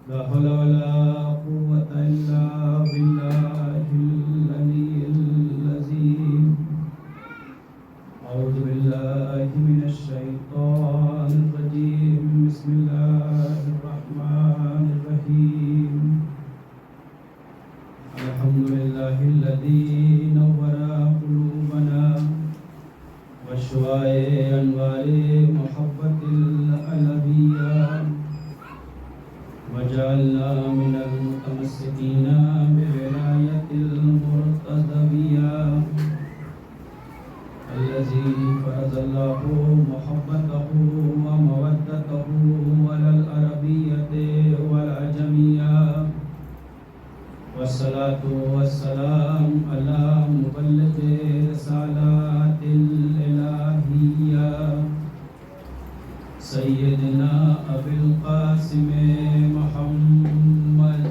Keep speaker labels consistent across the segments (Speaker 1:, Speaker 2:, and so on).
Speaker 1: لا حول ولا قوة إلا بالله العلي العظيم. أعوذ بالله من الشيطان الرجيم. بسم الله الرحمن الرحيم. الحمد لله الذي نور قلوبنا وشواء أنوار محبة الألبية وجعلنا من المتمسكين بولاية المرتضوية الذي فرض الله محبته ومودته على العربية والعجمية. والصلاة والسلام على مبلغ رسالات الإلهية سيدنا أبي القاسم محمد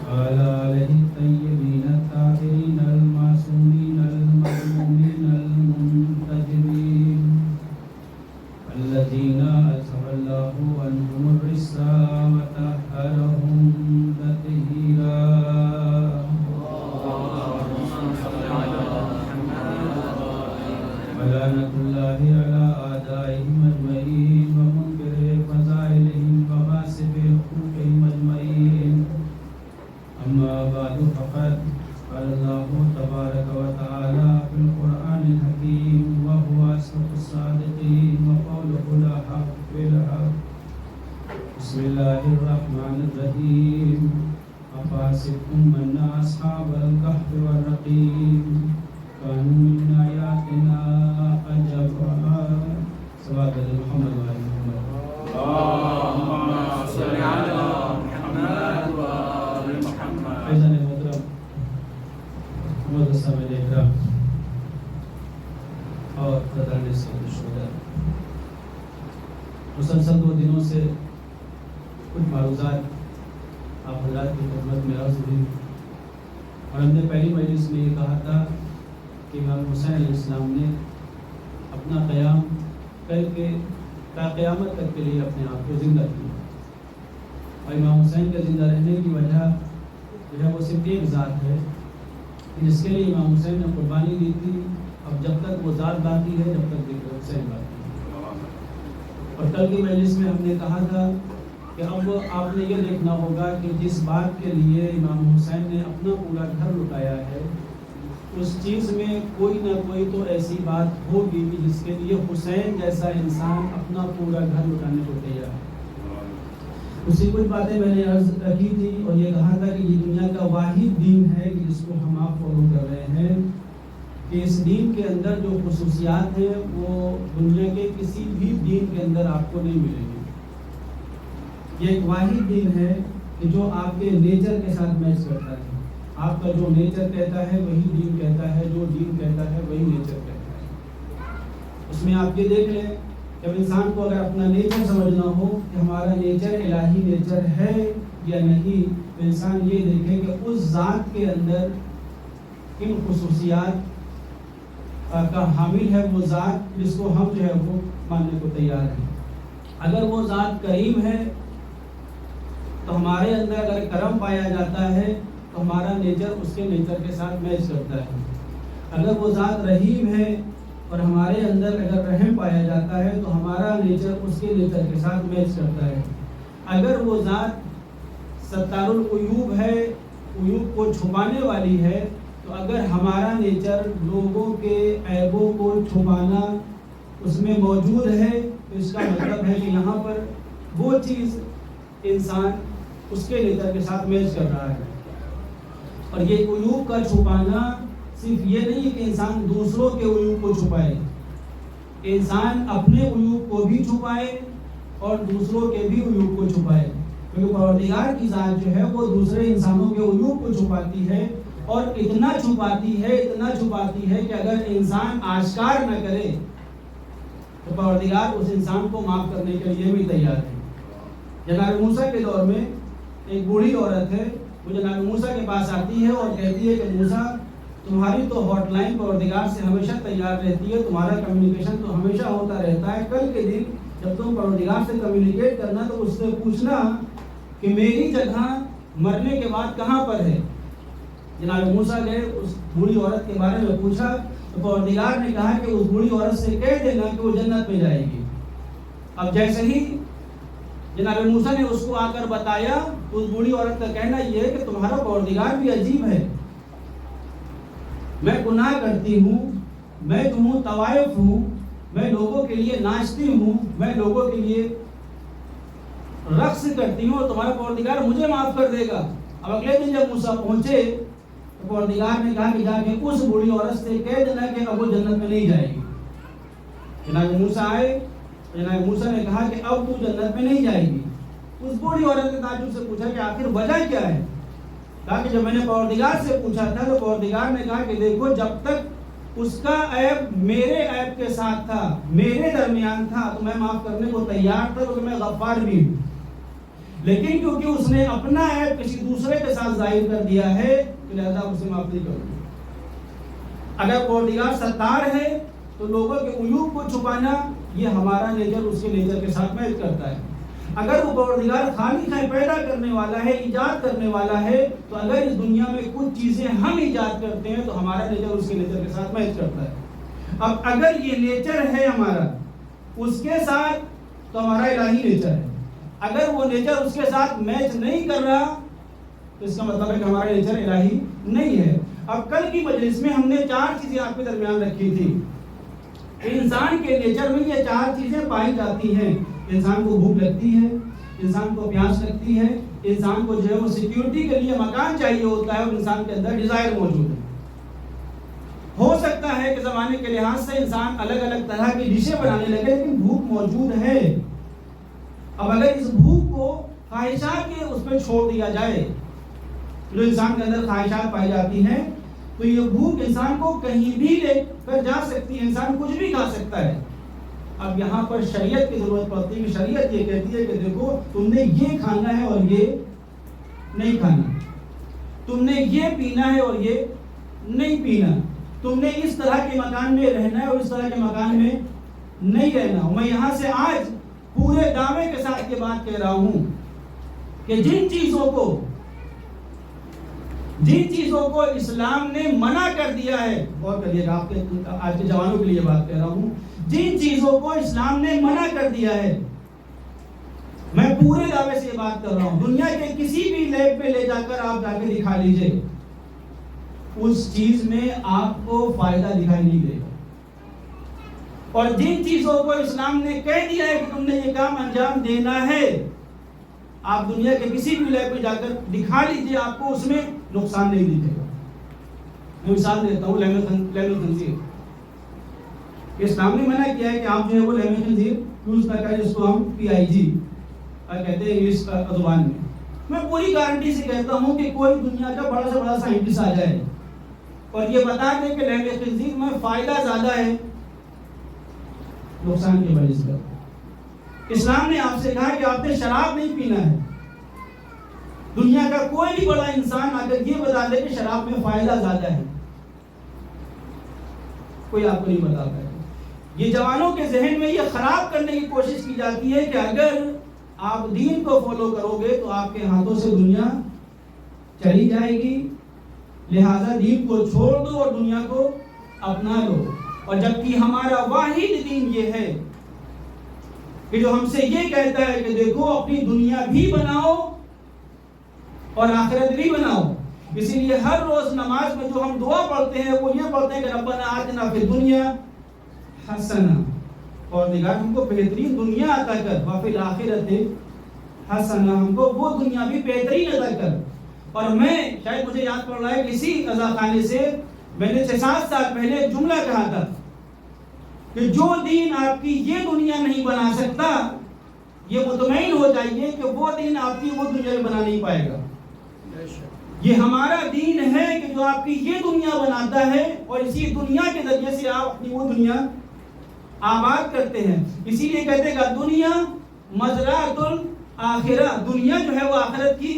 Speaker 1: وعلى آله الطيبين الطاهرين المعصومين المظلومين المنتجبين الذين أذهب الله عنهم الرجس وطهرهم تطهيرا. ولعنة الله على أعدائهم أجمعين ومنكر فضائلهم وغاصب حقوقهم أجمعين. أما بعد فقد قال الله تبارك وتعالى في القرآن الحكيم وهو أصدق الصادقين وقوله الحق بالحق. بسم الله الرحمن الرحيم. أفحسبتم أن أصحاب الكهف والرقيم كانوا من آياتنا عجبا. صلوات محمد وآل محمد.
Speaker 2: اللهم صل على محمد وآل محمد.
Speaker 1: فیضان محترم مدرسہ میں اکرام اور قدران سید الشہداء، مسلسل 2 دنوں سے کچھ معروضات آپ حضرات کی خدمت میں عرض ہوئی اور ہم نے پہلی مجلس میں یہ کہا تھا کہ امام حسین علیہ السلام نے اپنا قیام کر کے تا قیامت تک کے لیے اپنے آپ کو زندہ کیا، اور امام حسین کے زندہ رہنے کی وجہ جو ہے وہ صرف ایک ذات ہے جس کے لیے امام حسین نے قربانی دی تھی. اب جب تک وہ ذات باقی ہے، جب تک ذکر حسین باقی ہے. اور کل کی مجلس میں ہم نے کہا تھا کہ اب آپ نے یہ دیکھنا ہوگا کہ جس بات کے لیے امام حسین نے اپنا پورا گھر لٹایا ہے، اس چیز میں کوئی نہ کوئی تو ایسی بات ہوگی جس کے لیے حسین جیسا انسان اپنا پورا گھر لٹانے کو تیار ہے. اسی کچھ باتیں میں نے عرض کی تھی اور یہ کہا تھا کہ یہ دنیا کا واحد دین ہے جس کو ہم آپ فالو کر رہے ہیں، کہ اس دین کے اندر جو خصوصیات ہیں وہ دنیا کے کسی بھی دین کے اندر آپ کو نہیں ملیں گے. یہ ایک واحد دین ہے کہ جو آپ کے نیچر کے ساتھ میچ کرتا ہے. آپ کا جو نیچر کہتا ہے وہی دین کہتا ہے، جو دین کہتا ہے وہی نیچر کہتا ہے. اس میں آپ یہ دیکھ لیں، جب انسان کو اگر اپنا نیچر سمجھنا ہو کہ ہمارا نیچر الہی نیچر ہے یا نہیں، تو انسان یہ دیکھے کہ اس ذات کے اندر کن خصوصیات کا حامل ہے وہ ذات جس کو ہم جو ہے وہ ماننے کو تیار ہیں. اگر وہ ذات کریم ہے تو ہمارے اندر اگر کرم پایا جاتا ہے تو ہمارا نیچر اس کے نیچر کے ساتھ میچ کرتا ہے. اگر وہ ذات رحیم ہے اور ہمارے اندر اگر رحم پایا جاتا ہے تو ہمارا نیچر اس کے نیچر کے ساتھ میچ کرتا ہے. اگر وہ ذات ستار العیوب ہے، عیوب کو چھپانے والی ہے، تو اگر ہمارا نیچر لوگوں کے عیبوں کو چھپانا اس میں موجود ہے تو اس کا مطلب ہے کہ یہاں پر وہ چیز انسان اس کے نیچر کے ساتھ میچ کر رہا ہے. اور یہ عیوب کا چھپانا صرف یہ نہیں ہے کہ انسان دوسروں کے عیوب کو چھپائے، انسان اپنے عیوب کو بھی چھپائے اور دوسروں کے بھی عیوب کو چھپائے. کیونکہ پروردگار کی ذات جو ہے وہ دوسرے انسانوں کے عیوب کو چھپاتی ہے، اور اتنا چھپاتی ہے کہ اگر انسان آشکار نہ کرے تو پروردگار اس انسان کو معاف کرنے کے لیے بھی تیار ہے. جناب موسیٰ کے دور میں ایک بوڑھی عورت ہے، وہ جناب موسیٰ کے پاس آتی ہے اور کہتی ہے کہ موسیٰ تمہاری تو ہاٹ لائن پروردگار سے ہمیشہ تیار رہتی ہے، تمہارا کمیونیکیشن تو ہمیشہ ہوتا رہتا ہے۔ کل کے دن جب تم پروردگار سے کمیونیکیٹ کرنا تو اس سے پوچھنا کہ میری جگہ مرنے کے بعد کہاں پر ہے۔ جناب موسیٰ گئے، اس بوڑھی عورت کے بارے میں پوچھا تو پروردگار نے کہا کہ اس بوڑھی عورت سے کہہ دینا کہ وہ جنت میں جائے گی۔ اب جیسے ہی جناب موسیٰ نے اس کو آ کر بتایا تو اس بوڑھی عورت کا کہنا یہ ہے کہ تمہارا پروردگار بھی عجیب ہے، میں گناہ کرتی ہوں، میں تو ہوں طوائف ہوں، میں لوگوں کے لیے ناچتی ہوں، میں لوگوں کے لیے رقص کرتی ہوں اور تمہارا پروردگار مجھے معاف کر دے گا۔ اب اگلے دن جب موسیٰ پہنچے تو پروردگار نے کہا کہ جا کے اس بوڑھی عورت سے کہہ دینا کہ اب وہ جنت میں نہیں جائے گی۔ جناب موسیٰ آئے، جناب موسیٰ نے کہا کہ اب تو جنت میں نہیں جائے گی۔ اس بوڑھی عورت نے تعجب سے پوچھا کہ آخر وجہ کیا ہے؟ کہا کہ جب میں نے پروردگار سے پوچھا تھا تو پروردگار نے کہا کہ دیکھو جب تک اس کا عیب میرے عیب کے ساتھ تھا، میرے درمیان تھا تو میں معاف کرنے کو تیار تھا، کیونکہ میں غفار بھی ہوں، لیکن کیونکہ اس نے اپنا عیب کسی دوسرے کے ساتھ ظاہر کر دیا ہے لہذا اسے معاف نہیں کروں گا۔ اگر پروردگار ستار ہے تو لوگوں کے عیوب کو چھپانا یہ ہمارا نیچر اس کے نیچر کے ساتھ میچ کرتا ہے۔ اگر وہ پروردگار خالق ہے، پیدا کرنے والا ہے، ایجاد کرنے والا ہے، تو اگر اس دنیا میں کچھ چیزیں ہم ایجاد کرتے ہیں تو ہمارا نیچر اس کے نیچر کے ساتھ میچ کرتا ہے۔ اب اگر یہ نیچر ہے ہمارا اس کے ساتھ تو ہمارا الہی نیچر ہے، اگر وہ نیچر اس کے ساتھ میچ نہیں کر رہا تو اس کا مطلب ہے کہ ہمارا نیچر الہی نہیں ہے۔ اب کل کی مجلس میں ہم نے 4 چیزیں آپ کے درمیان رکھی تھی۔ انسان کے نیچر میں یہ 4 چیزیں پائی جاتی ہیں۔ انسان کو بھوک لگتی ہے، انسان کو پیاس لگتی ہے، انسان کو جو ہے وہ سیکیورٹی کے لیے مکان چاہیے ہوتا ہے اور انسان کے اندر ڈیزائر موجود ہے۔ ہو سکتا ہے کہ زمانے کے لحاظ سے انسان الگ الگ طرح کی ڈشیں بنانے لگے لیکن بھوک موجود ہے۔ اب اگر اس بھوک کو خواہشات کے اس پہ چھوڑ دیا جائے، جو انسان کے اندر خواہشات پائی جاتی ہیں، تو یہ بھوک انسان کو کہیں بھی لے کر جا سکتی ہے، انسان کچھ بھی کھا سکتا ہے۔ اب یہاں پر شریعت کی ضرورت پڑتی ہے۔ شریعت یہ کہتی ہے کہ دیکھو تم نے یہ کھانا ہے اور یہ نہیں کھانا، تم نے یہ پینا ہے اور یہ نہیں پینا، تم نے اس طرح کے مکان میں رہنا ہے اور اس طرح کے مکان میں نہیں رہنا۔ میں یہاں سے آج پورے دعوے کے ساتھ یہ بات کہہ رہا ہوں کہ جن چیزوں کو اسلام نے منع کر دیا ہے، غور کریے گا، آپ کے آج کے جوانوں کے لیے بات کہہ رہا ہوں، جن چیزوں کو اسلام نے منع کر دیا ہے، میں پورے دعوے سے یہ بات کر رہا ہوں، دنیا کے کسی بھی لیب پہ لے جا کر آپ جا کے دکھا لیجئے، اس چیز میں آپ کو فائدہ دکھائی نہیں دے گا۔ اور جن چیزوں کو اسلام نے کہہ دیا ہے کہ تم نے یہ کام انجام دینا ہے، آپ دنیا کے کسی بھی لیب پہ جا کر دکھا لیجئے، آپ کو اس میں نقصان نہیں دکھے گا۔ میں مثال دیتا ہوں، لحم الخنزیر، اسلام نے منع کیا ہے کہ آپ جو ہے وہ لحم الخنزیر یوز نہ کریں، جس کو ہم PIG کہتے ہیں انگلش زبان میں۔ میں پوری گارنٹی سے کہتا ہوں کہ کوئی دنیا کا بڑا سے بڑا سائنٹسٹ آ جائے اور یہ بتا دے کہ لحم الخنزیر میں فائدہ زیادہ ہے نقصان کی وجہ سے۔ اسلام نے آپ سے کہا کہ آپ نے شراب نہیں پینا ہے۔ دنیا کا کوئی بھی بڑا انسان اگر یہ بتا دے کہ شراب میں فائدہ زیادہ ہے، کوئی آپ کو نہیں بتا پائے گا۔ یہ جوانوں کے ذہن میں یہ خراب کرنے کی کوشش کی جاتی ہے کہ اگر آپ دین کو فالو کرو گے تو آپ کے ہاتھوں سے دنیا چلی جائے گی، لہذا دین کو چھوڑ دو اور دنیا کو اپنا لو۔ اور جبکہ ہمارا واحد دین یہ ہے کہ جو ہم سے یہ کہتا ہے کہ دیکھو اپنی دنیا بھی بناؤ اور آخرت بھی بناؤ۔ اسی لیے ہر روز نماز میں جو ہم دعا پڑھتے ہیں وہ یہ پڑھتے ہیں کہ ربنا آتنا فی الدنیا حسنہ، اور نگاہ ہم کو بہترین دنیا عطا کر، وفی الآخرت حسنہ، ہم کو وہ دنیا بھی بہترین عطا کر۔ اور میں شاید مجھے یاد پڑ رہا ہے کسی عزاخانے سے میں نے 6-7 سال پہلے ایک جملہ کہا تھا کہ جو دین آپ کی یہ دنیا نہیں بنا سکتا، یہ مطمئن ہو جائیے کہ وہ دین آپ کی وہ دنیا میں بنا نہیں پائے گا۔ یہ ہمارا دین ہے کہ جو آپ کی یہ دنیا بناتا ہے اور اسی دنیا کے ذریعے سے آپ اپنی وہ دنیا آباد کرتے ہیں۔ اسی لیے کہتے گا دنیا مزرعۃ الآخرہ، دنیا جو ہے وہ آخرت کی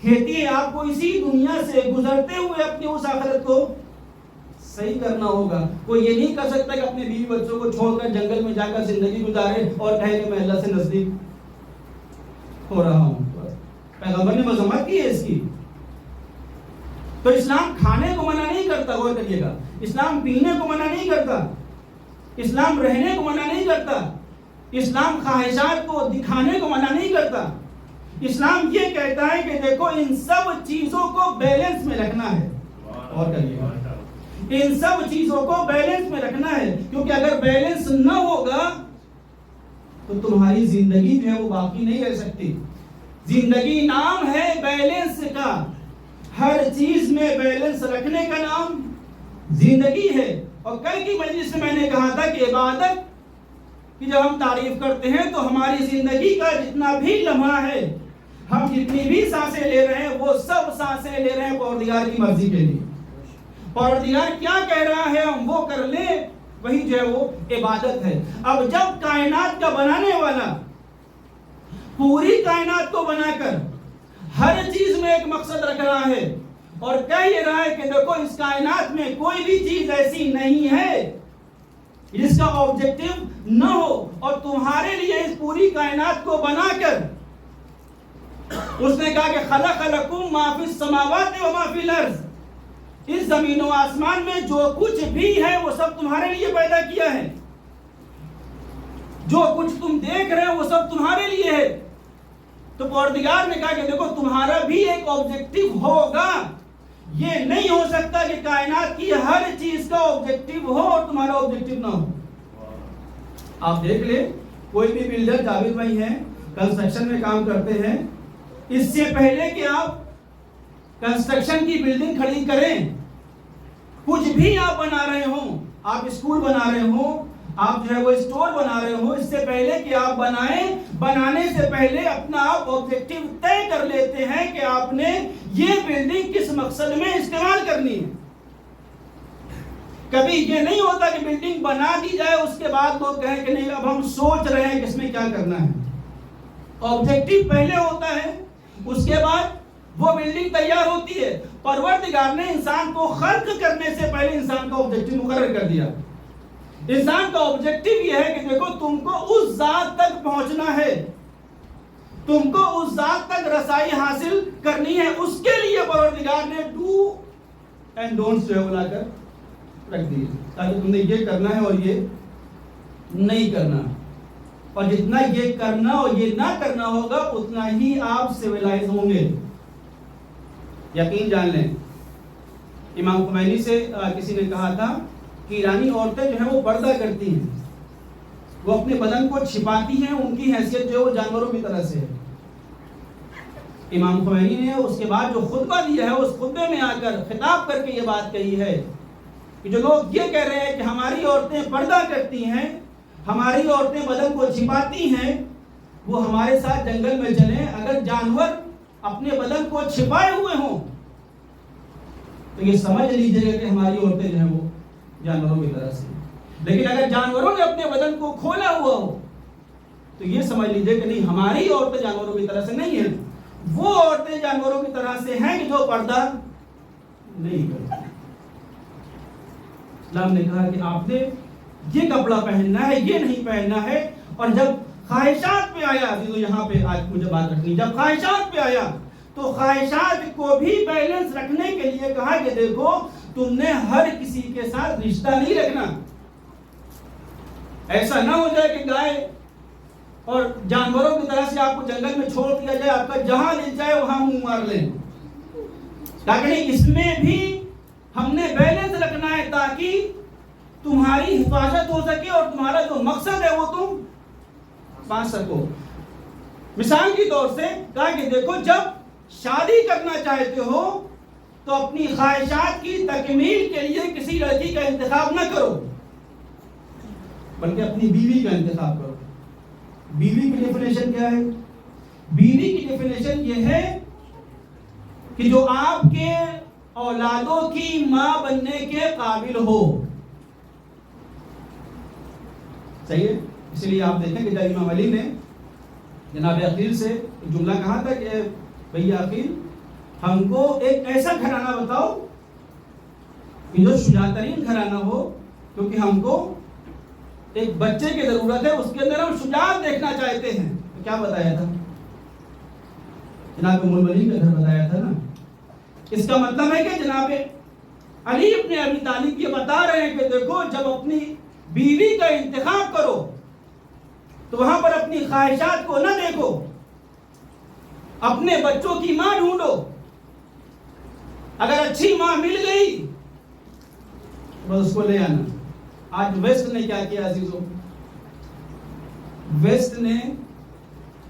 Speaker 1: کھیتی ہے، آپ کو اسی دنیا سے گزرتے ہوئے اپنی اس آخرت کو صحیح کرنا ہوگا. کوئی یہ نہیں کر سکتا کہ اپنے بیوی بچوں کو چھوڑ کر جنگل میں جا کر زندگی گزارے اور کہے کہ میں اللہ سے نزدیک ہو رہا ہوں. پیغمبر نے مذمت کی ہے اس کی. تو اسلام کھانے کو منع نہیں کرتا، غور کریے گا. اسلام پینے کو منع نہیں کرتا، اسلام رہنے کو منع نہیں کرتا، اسلام خواہشات کو دکھانے کو منع نہیں کرتا. اسلام یہ کہتا ہے کہ دیکھو ان سب چیزوں کو بیلنس میں رکھنا ہے. اور کریے گا، ان سب چیزوں کو بیلنس میں رکھنا ہے، کیونکہ اگر بیلنس نہ ہوگا تو تمہاری زندگی جو ہے وہ باقی نہیں رہ سکتی. زندگی نام ہے بیلنس کا، ہر چیز میں بیلنس رکھنے کا نام زندگی ہے. اور کل کی مجلس میں نے کہا تھا کہ عبادت کی جب ہم تعریف کرتے ہیں تو ہماری زندگی کا جتنا بھی لمحہ ہے، ہم جتنی بھی سانسیں لے رہے ہیں، وہ سب سانسیں لے رہے ہیں پروردگار کی مرضی کے لیے. پروردگار کیا کہہ رہا ہے ہم وہ کر لیں، وہی جو ہے وہ عبادت ہے. اب جب کائنات کا بنانے والا پوری کائنات کو بنا کر ہر چیز میں ایک مقصد رکھ رہا ہے اور کہہ یہ رہا ہے کہ دیکھو اس کائنات میں کوئی بھی چیز ایسی نہیں ہے جس کا آبجیکٹو نہ ہو، اور تمہارے لیے اس پوری کائنات کو بنا کر اس نے کہا کہ خلق لکم ما فی السماوات و ما فی الارض، اس زمین و آسمان میں جو کچھ بھی ہے وہ سب تمہارے لیے پیدا کیا ہے. جو کچھ تم دیکھ رہے ہو وہ سب تمہارے لیے ہے. تو پروردگار نے کہا کہ دیکھو تمہارا بھی ایک آبجیکٹو ہوگا. یہ نہیں ہو سکتا کہ کائنات کی ہر چیز کا آبجیکٹو ہو اور تمہارا آبجیکٹو نہ ہو. آپ دیکھ لیں، کوئی بھی بلڈر جاوید بھائی ہیں، کنسٹرکشن میں کام کرتے ہیں، اس سے پہلے کہ آپ کنسٹرکشن کی بلڈنگ کھڑی کریں، کچھ بھی آپ بنا رہے ہوں، آپ اسکول بنا رہے ہوں، آپ جو ہے وہ اسٹور بنا رہے ہو، اس سے پہلے کہ آپ بنائیں، بنانے سے پہلے اپنا آپ آبجیکٹو طے کر لیتے ہیں کہ آپ نے یہ بلڈنگ کس مقصد میں استعمال کرنی ہے. کبھی یہ نہیں ہوتا کہ بلڈنگ بنا دی جائے اس کے بعد لوگ کہیں کہ نہیں اب ہم سوچ رہے ہیں کہ اس میں کیا کرنا ہے. آبجیکٹو پہلے ہوتا ہے، اس کے بعد وہ بلڈنگ تیار ہوتی ہے. پروردگار نے انسان کو خلق کرنے سے پہلے انسان کا آبجیکٹو مقرر کر دیا. انسان کا آبجیکٹو یہ ہے کہ دیکھو تم کو اس ذات تک پہنچنا ہے، تم کو اس ذات تک رسائی حاصل کرنی ہے. اس کے لیے پروردگار نے ڈو اینڈ ڈونٹس جو ہے بنا کر رکھ دیے تاکہ تم نے یہ کرنا ہے اور یہ نہیں کرنا. اور جتنا یہ کرنا اور یہ نہ کرنا ہوگا اتنا ہی آپ سویلائز ہوں گے. یقین جان لیں، امام خمینی سے کسی نے کہا تھا کہ ایرانی عورتیں جو ہیں وہ پردہ کرتی ہیں، وہ اپنے بدن کو چھپاتی ہیں، ان کی حیثیت جو ہے وہ جانوروں کی طرح سے ہے. امام خمینی نے اس کے بعد جو خطبہ دیا ہے اس خطبے میں آ کر خطاب کر کے یہ بات کہی ہے کہ جو لوگ یہ کہہ رہے ہیں کہ ہماری عورتیں پردہ کرتی ہیں، ہماری عورتیں بدن کو چھپاتی ہیں، وہ ہمارے ساتھ جنگل میں چلیں. اگر جانور اپنے بدن کو چھپائے ہوئے ہوں تو یہ سمجھ لیجیے گا کہ ہماری عورتیں جو ہیں وہ جانوروں کی طرح سے. لیکن اگر جانوروں نے اپنے بدن کو کھولا ہوا ہو تو یہ سمجھ لیجیے کہ نہیں، ہماری عورتیں جانوروں کی طرح سے نہیں ہیں، وہ عورتیں جانوروں کی طرح سے ہیں کہ جو پردہ نہیں کرتی. اسلام نے کہا کہ آپ نے یہ کپڑا پہننا ہے، یہ نہیں پہننا ہے. اور جب خواہشات پہ آیا، یہاں پہ آج مجھے بات رکھنی، جب خواہشات پہ آیا تو خواہشات کو بھی بیلنس رکھنے کے لیے کہا کہ دیکھو تم نے ہر کسی کے ساتھ رشتہ نہیں رکھنا. ایسا نہ ہو جائے کہ گائے اور جانوروں کی طرح سے آپ کو جنگل میں چھوڑ دیا جائے، آپ کا جہاں لے جائے وہاں منہ مار لیں. لیکن اس میں بھی ہم نے بیلنس رکھنا ہے تاکہ تمہاری حفاظت ہو سکے اور تمہارا جو مقصد ہے وہ تم پا سکو. مثال کے طور سے کہا کہ دیکھو جب شادی کرنا چاہتے ہو تو اپنی خواہشات کی تکمیل کے لیے کسی لڑکی کا انتخاب نہ کرو بلکہ اپنی بیوی کا انتخاب کرو. بیوی کی ڈیفینیشن کیا ہے؟ بیوی کی ڈیفینیشن یہ ہے کہ جو آپ کے اولادوں کی ماں بننے کے قابل ہو. صحیح ہے؟ اس لیے آپ دیکھیں کہ جب امام علی نے جناب عقیل سے ایک جملہ کہا تھا کہ بھیا عقیل ہم کو ایک ایسا گھرانہ بتاؤ کہ جو شجاع ترین گھرانہ ہو، کیونکہ ہم کو ایک بچے کی ضرورت ہے، اس کے اندر ہم شجاعت دیکھنا چاہتے ہیں. تو کیا بتایا تھا جناب الملک کا گھر بتایا تھا نا. اس کا مطلب ہے کہ جناب علی ابن ابی طالب یہ بتا رہے ہیں کہ دیکھو جب اپنی بیوی کا انتخاب کرو تو وہاں پر اپنی خواہشات کو نہ دیکھو، اپنے بچوں کی ماں ڈھونڈو. اگر اچھی ماں مل گئی بس اس کو لے آنا. آج ویسٹ نے کیا کیا عزیزوں؟ ویسٹ نے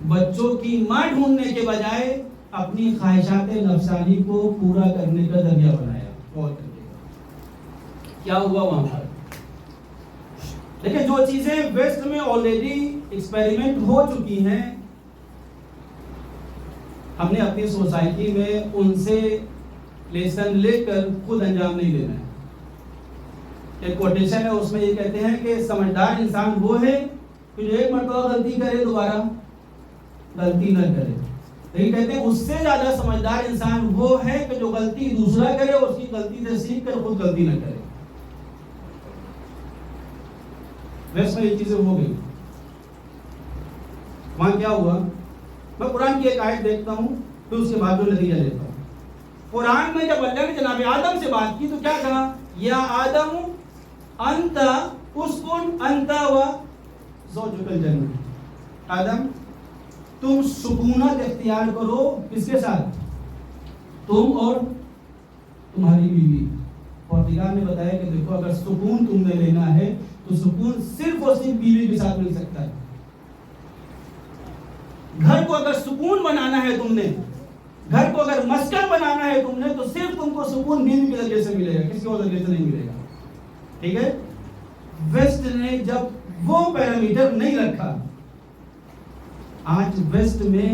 Speaker 1: بچوں کی ماں ڈھونڈنے کے بجائے اپنی خواہشات نفسانی کو پورا کرنے کا ذریعہ بنایا. بہت کیا ہوا وہاں پر؟ لیکن جو چیزیں ویسٹ میں آلریڈی ایکسپیریمنٹ ہو چکی ہیں، ہم نے اپنی سوسائٹی میں ان سے لیسن لے کر خود انجام نہیں دینا ہے. ایک کوٹیشن ہے، اس میں یہ کہتے ہیں کہ سمجھدار انسان وہ ہے کہ جو ایک مرتبہ غلطی کرے دوبارہ غلطی نہ کرے. لیکن کہتے ہیں اس سے زیادہ سمجھدار انسان وہ ہے کہ جو غلطی دوسرا کرے اس کی غلطی سے سیکھ کر خود غلطی نہ کرے. ویسے میں یہ چیزیں ہو گئی. وہاں کیا ہوا؟ میں قرآن کی ایک آیت دیکھتا ہوں پھر اس کے بعد جو نتیجہ لیتا ہوں. قرآن میں جب اللہ نے جناب آدم سے بات کی تو کیا کہا؟ یا آدم انت اسکن انت و زوجک الجنہ. آدم تم سکونت اختیار کرو. کس کے ساتھ؟ تم اور تمہاری بیوی. پروردگار نے بتایا کہ دیکھو اگر سکون تم نے لینا ہے تو سکون صرف اور صرف بیوی کے ساتھ مل سکتا ہے. گھر کو اگر سکون بنانا ہے تم نے، گھر کو اگر مسکن بنانا ہے تم نے، تو صرف تم کو سکون بیوی کے ذریعے سے ملے گا، کسی اور ذریعے سے نہیں ملے گا. ٹھیک ہے؟ ویسٹ نے جب وہ پیرامیٹر نہیں رکھا، آج ویسٹ میں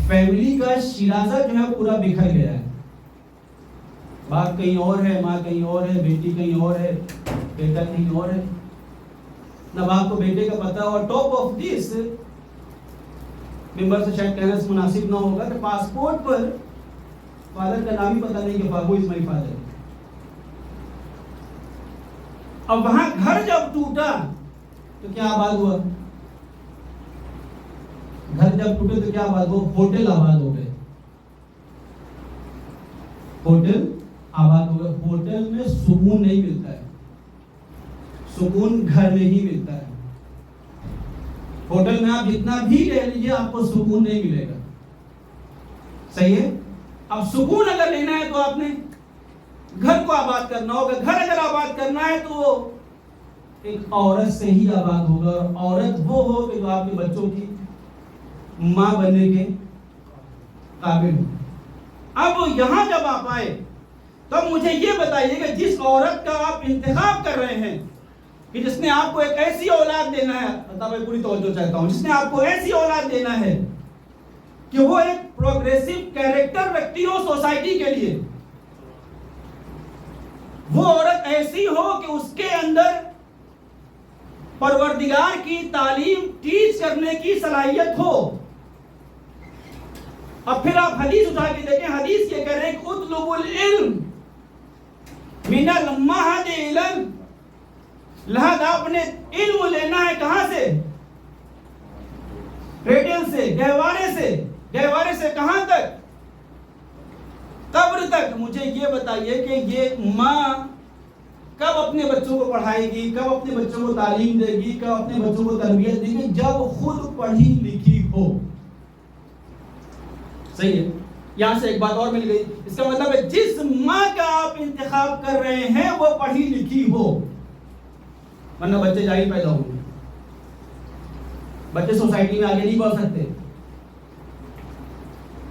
Speaker 1: فیملی کا شیرازہ جو ہے پورا بکھر گیا ہے. باپ کہیں اور ہے، ماں کہیں اور ہے، بیٹی کہیں اور ہے، بیٹا کہیں اور ہے. نہ باپ کو بیٹے کا پتہ. اور ٹاپ آف دس ممبر سے شاید کہنا مناسب نہ ہوگا کہ پاسپورٹ پر فادر کا نام ہی پتہ نہیں کہ بابو از مائی فادر. اب وہاں گھر جب ٹوٹا تو کیا آباد ہوا؟ گھر جب ٹوٹے تو کیا آباد ہوا؟ ہوٹل آباد ہو گئے. ہوٹل آباد ہو گئے. ہوٹل میں سکون نہیں ملتا ہے، سکون گھر میں ہی ملتا ہے. ہوٹل میں آپ جتنا بھی رہ لیجیے آپ کو سکون نہیں ملے گا. صحیح ہے؟ اب سکون اگر لینا ہے تو آپ نے گھر کو آباد کرنا ہوگا. گھر اگر آباد کرنا ہے تو ایک عورت سے ہی آباد ہوگا. عورت وہ ہو کہ جو آپ کے بچوں کی ماں بننے کے قابل ہو. اب یہاں جب آپ آئے تو مجھے یہ بتائیے کہ جس عورت کا آپ انتخاب کر رہے ہیں کہ جس نے آپ کو ایک ایسی اولاد دینا ہے، میں پوری توجہ چاہتا ہوں، جس نے آپ کو ایسی اولاد دینا ہے کہ وہ ایک پروگریسو کیریکٹر رکھتی ہو سوسائٹی کے لیے، وہ عورت ایسی ہو کہ اس کے اندر پروردگار کی تعلیم ٹیچ کرنے کی صلاحیت ہو. اب پھر آپ حدیث اٹھا کے دیکھیں. حدیث یہ کہہ رہے ہیں کہ اطلبوا العلم من المہد الی لحد. آپ نے علم لینا ہے کہاں سے؟ ریڈل سے، گہوارے سے. گہوارے سے کہاں تک؟ قبر تک. مجھے یہ بتائیے کہ یہ ماں کب اپنے بچوں کو پڑھائے گی، کب اپنے بچوں کو تعلیم دے گی، کب اپنے بچوں کو تربیت دے گی؟ جب خود پڑھی لکھی ہو. صحیح ہے؟ یہاں سے ایک بات اور مل گئی. اس کا مطلب ہے جس ماں کا آپ انتخاب کر رہے ہیں وہ پڑھی لکھی ہو، ورنہ بچے جاہل پیدا ہوں گے. بچے سوسائٹی میں آگے نہیں بڑھ سکتے.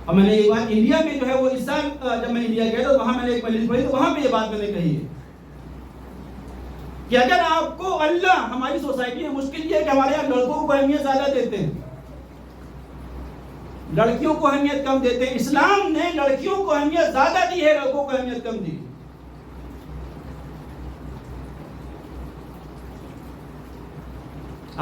Speaker 1: اور میں نے یہ بات انڈیا میں جو ہے وہ اس سال جب میں انڈیا گیا تو وہاں میں نے ایک مجلس پڑھی تو وہاں پہ یہ بات میں نے کہی ہے کہ اگر آپ کو اللہ، ہماری سوسائٹی میں مشکل یہ ہے کہ ہمارے یہاں لڑکوں کو اہمیت زیادہ دیتے ہیں، لڑکیوں کو اہمیت کم دیتے ہیں. اسلام نے لڑکیوں کو اہمیت زیادہ دی ہے، لڑکوں کو اہمیت کم دی.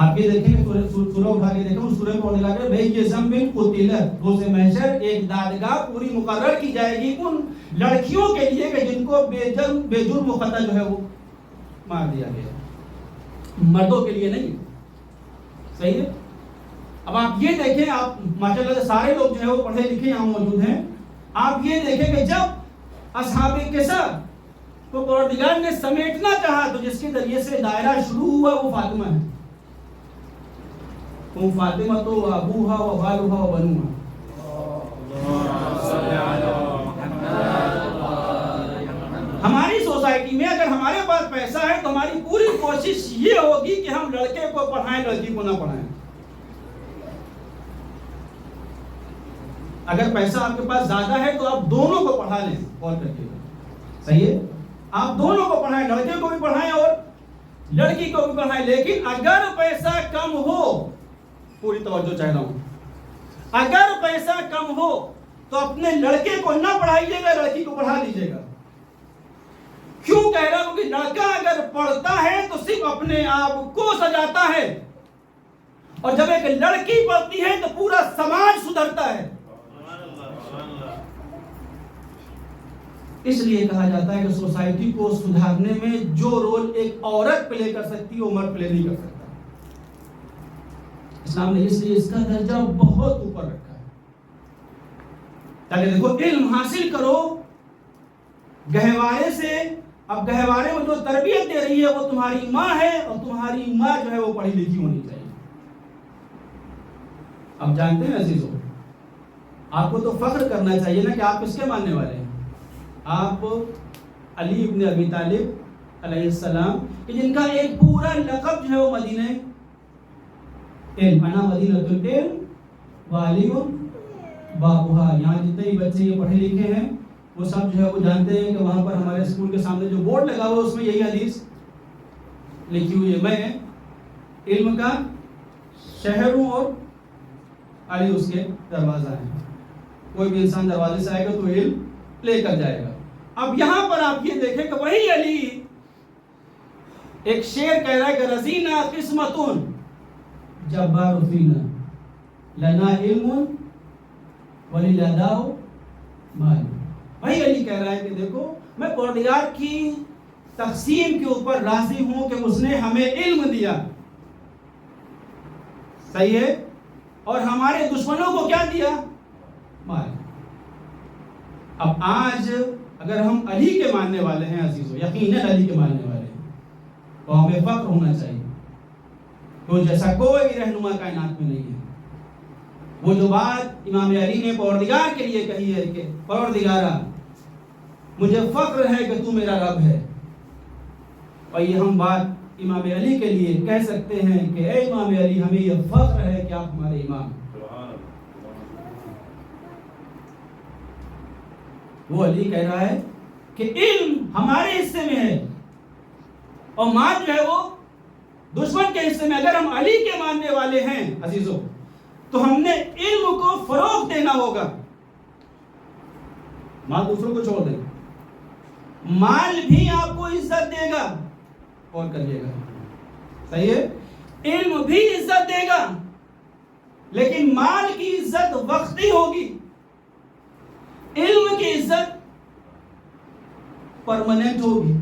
Speaker 1: آپ یہ دیکھیں سورہ اٹھا کے دیکھیں اس سورہ کو لگا کر بھائی یہ ذنب قتلت روز محشر ایک دادگاہ پوری مقرر کی جائے گی ان لڑکیوں کے لیے کہ جن کو بے جرم خطا جو ہے وہ مار دیا گیا، مردوں کے لیے نہیں. صحیح ہے. اب آپ یہ دیکھیں، آپ ماشاءاللہ سے سارے لوگ جو ہے وہ پڑھے لکھے یہاں موجود ہیں، آپ یہ دیکھیں کہ جب اصحاب کہف کو پروردگار نے سمیٹنا چاہا تو جس کے ذریعے سے دائرہ شروع ہوا وہ فاطمہ ہے. فاطمہ تو ابوہا و بالوہا و بنوہا. ہماری سوسائٹی میں اگر ہمارے پاس پیسہ ہے تو ہماری پوری کوشش یہ ہوگی کہ ہم لڑکے کو پڑھائیں لڑکی کو نہ پڑھائیں. اگر پیسہ آپ کے پاس زیادہ ہے تو آپ دونوں کو پڑھا لیں اور کر کے. صحیح ہے. آپ دونوں کو پڑھائیں، لڑکے کو بھی پڑھائیں اور لڑکی کو بھی پڑھائیں. لیکن اگر پیسہ کم ہو، پوری توجہ چاہ رہا ہوں، اگر پیسہ کم ہو تو اپنے لڑکے کو نہ پڑھائیے گا، لڑکی کو پڑھا دیجیے گا. کیوں کہہ رہا ہوں کہ لڑکا اگر پڑھتا ہے تو صرف اپنے آپ کو سجاتا ہے، اور جب ایک لڑکی پڑھتی ہے تو پورا سماج سدھرتا ہے. اس لیے کہا جاتا ہے کہ سوسائٹی کو سدھارنے میں جو رول ایک عورت پلے کر سکتی ہے وہ مرد پلے نہیں کر سکتا. اسلام نے اس لیے اس کا درجہ بہت اوپر رکھا ہے تاکہ دیکھو علم حاصل کرو گہوارے سے. اب گہوارے میں جو تربیت دے رہی ہے وہ تمہاری ماں ہے، اور تمہاری ماں جو ہے وہ پڑھی لکھی ہونی چاہیے. اب جانتے ہیں عزیزوں، آپ کو تو فخر کرنا چاہیے نا کہ آپ کس کے ماننے والے ہیں. آپ علی ابن ابی طالب علیہ السلام کہ جن کا ایک پورا لقب جو ہے وہ مدینہ علم، انا مدینہ العلم وعلی بابها. یہاں جتنے بھی بچے یہ پڑھے لکھے ہیں وہ سب جو ہے وہ جانتے ہیں کہ وہاں پر ہمارے اسکول کے سامنے جو بورڈ لگا ہوا ہے اس میں یہی حدیث لکھی ہوئی ہے، میں علم کا شہر ہوں اور علی اس کے دروازہ ہے. کوئی بھی انسان دروازے سے آئے گا تو علم لے کر جائے گا. اب یہاں پر آپ یہ دیکھیں کہ وہی علی ایک شعر کہہ رہا ہے کہ رزینا قسمتون جبار فینا لنا علم وللاداء مال. وہی علی کہہ رہا ہے کہ دیکھو میں پروردگار کی تقسیم کے اوپر راضی ہوں کہ اس نے ہمیں علم دیا. صحیح ہے. اور ہمارے دشمنوں کو کیا دیا؟ مال. اب آج اگر ہم علی کے ماننے والے ہیں عزیزو، یقیناً علی کے ماننے والے ہیں، تو ہمیں فخر ہونا چاہیے. تو جیسا کوئی رہنما کائنات میں نہیں ہے. وہ جو بات امام علی نے پروردگار کے لیے کہی ہے کہ پروردگارا مجھے فخر ہے کہ تو میرا رب ہے، اور یہ ہم بات امام علی کے لیے کہہ سکتے ہیں کہ اے امام علی ہمیں یہ فخر ہے کہ آپ ہمارے امام. وہ علی کہہ رہا ہے کہ علم ہمارے حصے میں ہے اور مال جو ہے وہ دشمن کے حصے میں. اگر ہم علی کے ماننے والے ہیں عزیزوں تو ہم نے علم کو فروغ دینا ہوگا. مال دوسروں کو چھوڑ دیں، مال بھی آپ کو عزت دے گا اور کریے گا. صحیح ہے. علم بھی عزت دے گا لیکن مال کی عزت وقتی ہوگی، علم کی عزت پرماننٹ ہوگی.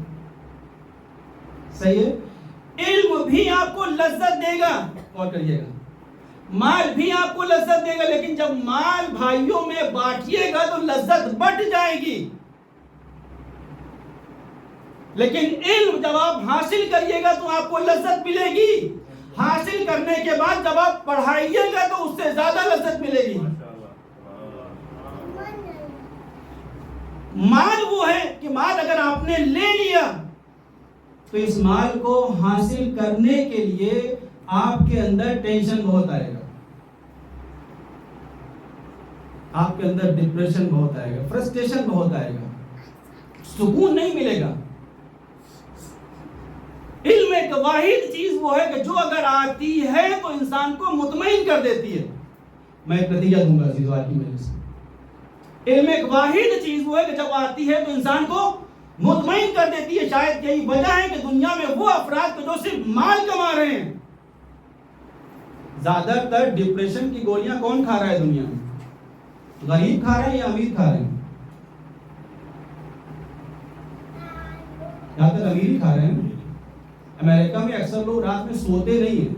Speaker 1: صحیح ہے. علم بھی آپ کو لذت دے گا اور کریے گا، مال بھی آپ کو لذت دے گا، لیکن جب مال بھائیوں میں بانٹیے گا تو لذت بٹ جائے گی. لیکن علم جب آپ حاصل کریے گا تو آپ کو لذت ملے گی. حاصل کرنے کے بعد جب آپ پڑھائیے گا تو اس سے زیادہ لذت ملے گی. مال وہ ہے کہ مال اگر آپ نے لے لیا تو اس مال کو حاصل کرنے کے لیے آپ کے اندر ٹینشن بہت آئے گا، آپ کے اندر ڈپریشن بہت آئے گا، فرسٹریشن بہت آئے گا، سکون نہیں ملے گا. علم ایک واحد چیز وہ ہے کہ جو اگر آتی ہے تو انسان کو مطمئن کر دیتی ہے. میں ایک نتیجہ دوں گا عزیزو آج کی مجلس میں. علم ایک واحد چیز وہ ہے کہ جب آتی ہے تو انسان کو مطمئن کر دیتی ہے. شاید یہی وجہ ہے کہ دنیا میں وہ افراد جو صرف مال کما رہے ہیں زیادہ تر ڈپریشن کی گولیاں کون کھا رہا ہے دنیا میں؟ غریب کھا رہے ہیں یا امیر کھا رہے ہیں؟ زیادہ تر امیر ہی کھا رہے ہیں. امریکہ میں اکثر لوگ رات میں سوتے نہیں ہیں،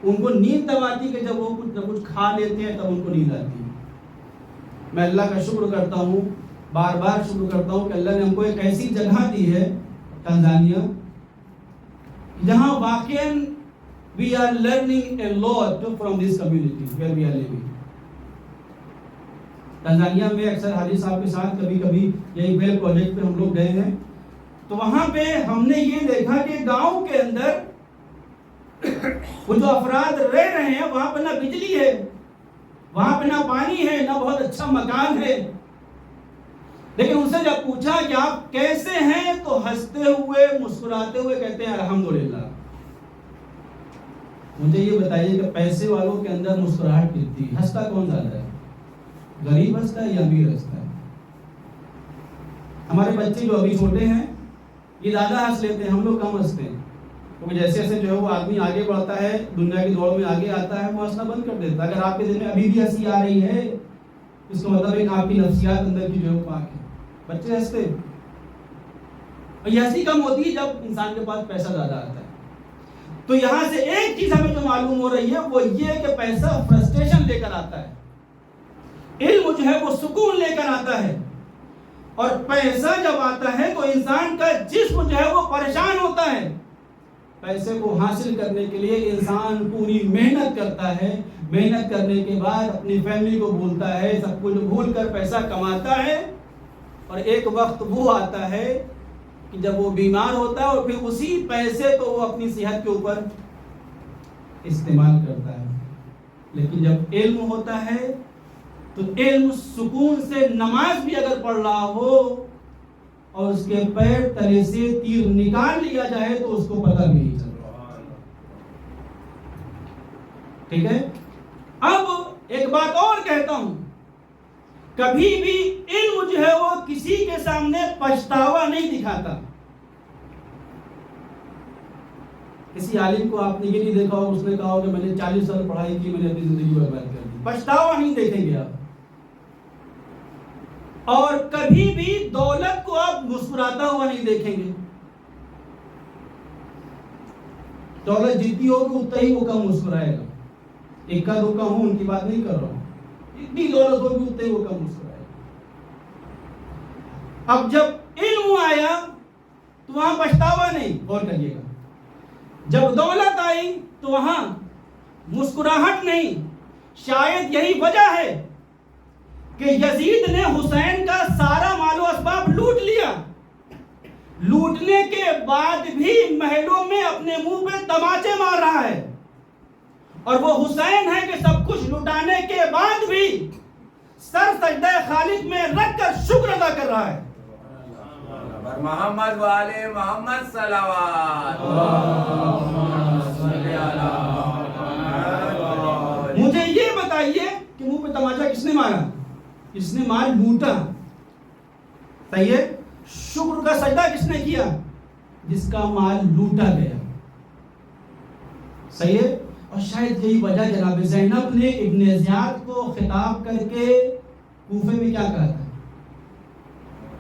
Speaker 1: ان کو نیند تب آتی کہ جب وہ کچھ کھا لیتے ہیں تب ان کو نیند آتی ہے. میں اللہ کا شکر کرتا ہوں، بار بار شکر کرتا ہوں کہ اللہ نے ہم کو ایک ایسی جگہ دی ہے تنزانیہ، جہاں واقعاً we are learning a lot from this community where we are living. Tanzania میں اکثر حاجی صاحب کے ساتھ کبھی کبھی یہی ویل پروجیکٹ پہ ہم لوگ گئے ہیں، تو وہاں پہ ہم نے یہ دیکھا کہ گاؤں کے اندر وہ جو افراد رہ رہے ہیں وہاں پہ نہ بجلی ہے، وہاں پہ نہ پانی ہے، نہ بہت اچھا مکان ہے، لیکن ان سے جب پوچھا کہ آپ کیسے ہیں تو ہنستے ہوئے مسکراتے ہوئے کہتے ہیں الحمدللہ. مجھے یہ بتائیے کہ پیسے والوں کے اندر مسکراہٹ کتنی، ہنستا کون زیادہ ہے؟ غریب ہنستا ہے یا امیر ہنستا ہے؟ ہمارے بچے جو ابھی چھوٹے ہیں یہ زیادہ ہنس لیتے ہیں، ہم لوگ کم ہنستے ہیں، کیونکہ جیسے جیسے جو ہے وہ آدمی آگے بڑھتا ہے، دنیا کی دوڑ میں آگے آتا ہے، وہ ہنسنا بند کر دیتا ہے. اگر آپ کے دل میں ابھی بھی ہنسی آ رہی ہے اس کا مطلب ایک آپ کی نفسیات اندر کی جو ہے وہ پاک ہے. بچے ہنستے، اور یہ ہنسی کم ہوتی ہے جب انسان کے پاس پیسہ زیادہ آتا ہے. تو یہاں سے ایک چیز ہمیں جو معلوم ہو رہی ہے وہ یہ کہ پیسہ فرسٹریشن لے کر آتا ہے، علم جو ہے وہ سکون لے کر آتا ہے، اور پیسہ جب آتا ہے تو انسان کا جسم جو ہے وہ پریشان ہوتا ہے. پیسے کو حاصل کرنے کے لیے انسان پوری محنت کرتا ہے، محنت کرنے کے بعد اپنی فیملی کو بھولتا ہے، سب کچھ بھول کر پیسہ کماتا ہے، اور ایک وقت وہ آتا ہے کہ جب وہ بیمار ہوتا ہے اور پھر اسی پیسے کو وہ اپنی صحت کے اوپر استعمال کرتا ہے. لیکن جب علم ہوتا ہے تو علم سکون سے نماز بھی اگر پڑھ رہا ہو اور اس کے پیر تلے سے تیر نکال لیا جائے تو اس کو پتہ بھی نہیں چلتا. ٹھیک ہے. اب ایک بات اور کہتا ہوں، کبھی بھی علم جو ہے وہ کسی کے سامنے پچھتاوا نہیں دکھاتا. کسی عالم کو آپ نے یہ نہیں دیکھا ہو اس نے کہا ہو کہ میں نے 40 سال پڑھائی کی، میں نے اپنی زندگی برباد کر دی. پچھتاوا نہیں دیکھیں گے آپ. اور کبھی بھی دولت کو آپ مسکراتا ہوا نہیں دیکھیں گے. دولت جتنی ہوگی اتنا ہی وہ کم مسکرائے گا. اکا دکا ہوں ان کی بات نہیں کر رہا ہوں، اتنی دولت ہوگی اتنا ہی وہ کم مسکرائے گا. اب جب علم آیا تو وہاں پچھتاوا نہیں. غور کریے گا، جب دولت آئی تو وہاں مسکراہٹ نہیں. شاید یہی وجہ ہے کہ یزید نے حسین کا سارا مال و اسباب لوٹ لیا، لوٹنے کے بعد بھی محلوں میں اپنے منہ پہ تماچے مار رہا ہے، اور وہ حسین ہے کہ سب کچھ لٹانے کے بعد بھی سر سجدہ خالق میں رکھ کر شکر ادا کر رہا ہے.
Speaker 2: محمد والے محمد صلوات.
Speaker 1: مجھے یہ بتائیے کہ منہ پہ تماچا کس نے مارا؟ کس نے مال لوٹا. صحیح ہے. شکر کا سجدہ کس نے کیا؟ جس کا مال لوٹا گیا. صحیح ہے. اور شاید یہی وجہ جناب زینب نے ابن زیاد کو خطاب کر کے کوفے میں کیا کہا تھا؟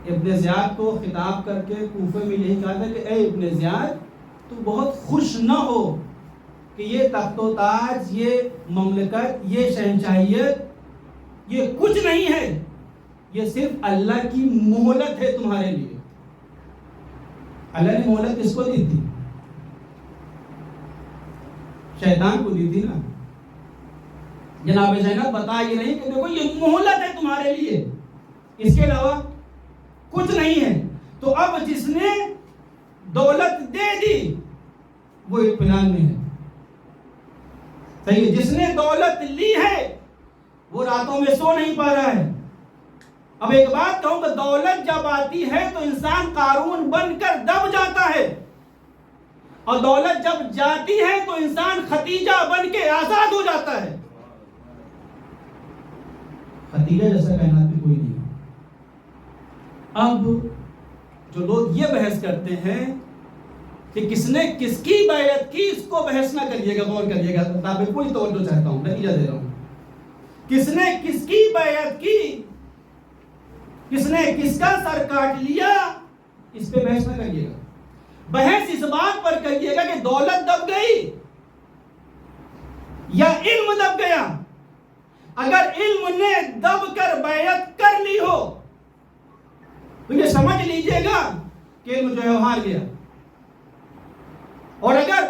Speaker 1: ابن زیاد کو خطاب کر کے کوفے میں یہی کہا تھا کہ اے ابن زیاد، تو بہت خوش نہ ہو کہ یہ تخت و تاج، یہ مملکت، یہ شہنشاہیت یہ کچھ نہیں ہے، یہ صرف اللہ کی مہلت ہے تمہارے لیے. اللہ نے مہلت کس کو دی تھی؟ شیطان کو دی تھی نا. جناب زینب بتا یہ نہیں کہ دیکھو یہ مہلت ہے تمہارے لیے، اس کے علاوہ کچھ نہیں ہے. تو اب جس نے دولت دے دی وہ اطمینان میں ہے. صحیح ہے. جس نے دولت لی ہے وہ راتوں میں سو نہیں پا رہا ہے. اب ایک بات کہوں کہ دولت جب آتی ہے تو انسان قارون بن کر دب جاتا ہے، اور دولت جب جاتی ہے تو انسان ختیجہ بن کے آزاد ہو جاتا ہے. ختیجہ جیسا کائنات میں کوئی نہیں. اب جو لوگ یہ بحث کرتے ہیں
Speaker 3: کہ کس نے کس کی بیعت کی اس کو بحث نہ کریے گا، غور کریے گا، میں پوری توجہ چاہتا ہوں، نتیجہ دے رہا ہوں. کس نے کس کی بیعت کی، کس نے کس کا سر کاٹ لیا، اس پہ بحث نہ کریے گا. بحث اس بات پر کریے گا کہ دولت دب گئی یا علم دب گیا. اگر علم نے دب کر بیعت کر لی ہو تو یہ سمجھ لیجئے گا کہ علم جو ہے ہار گیا. اور اگر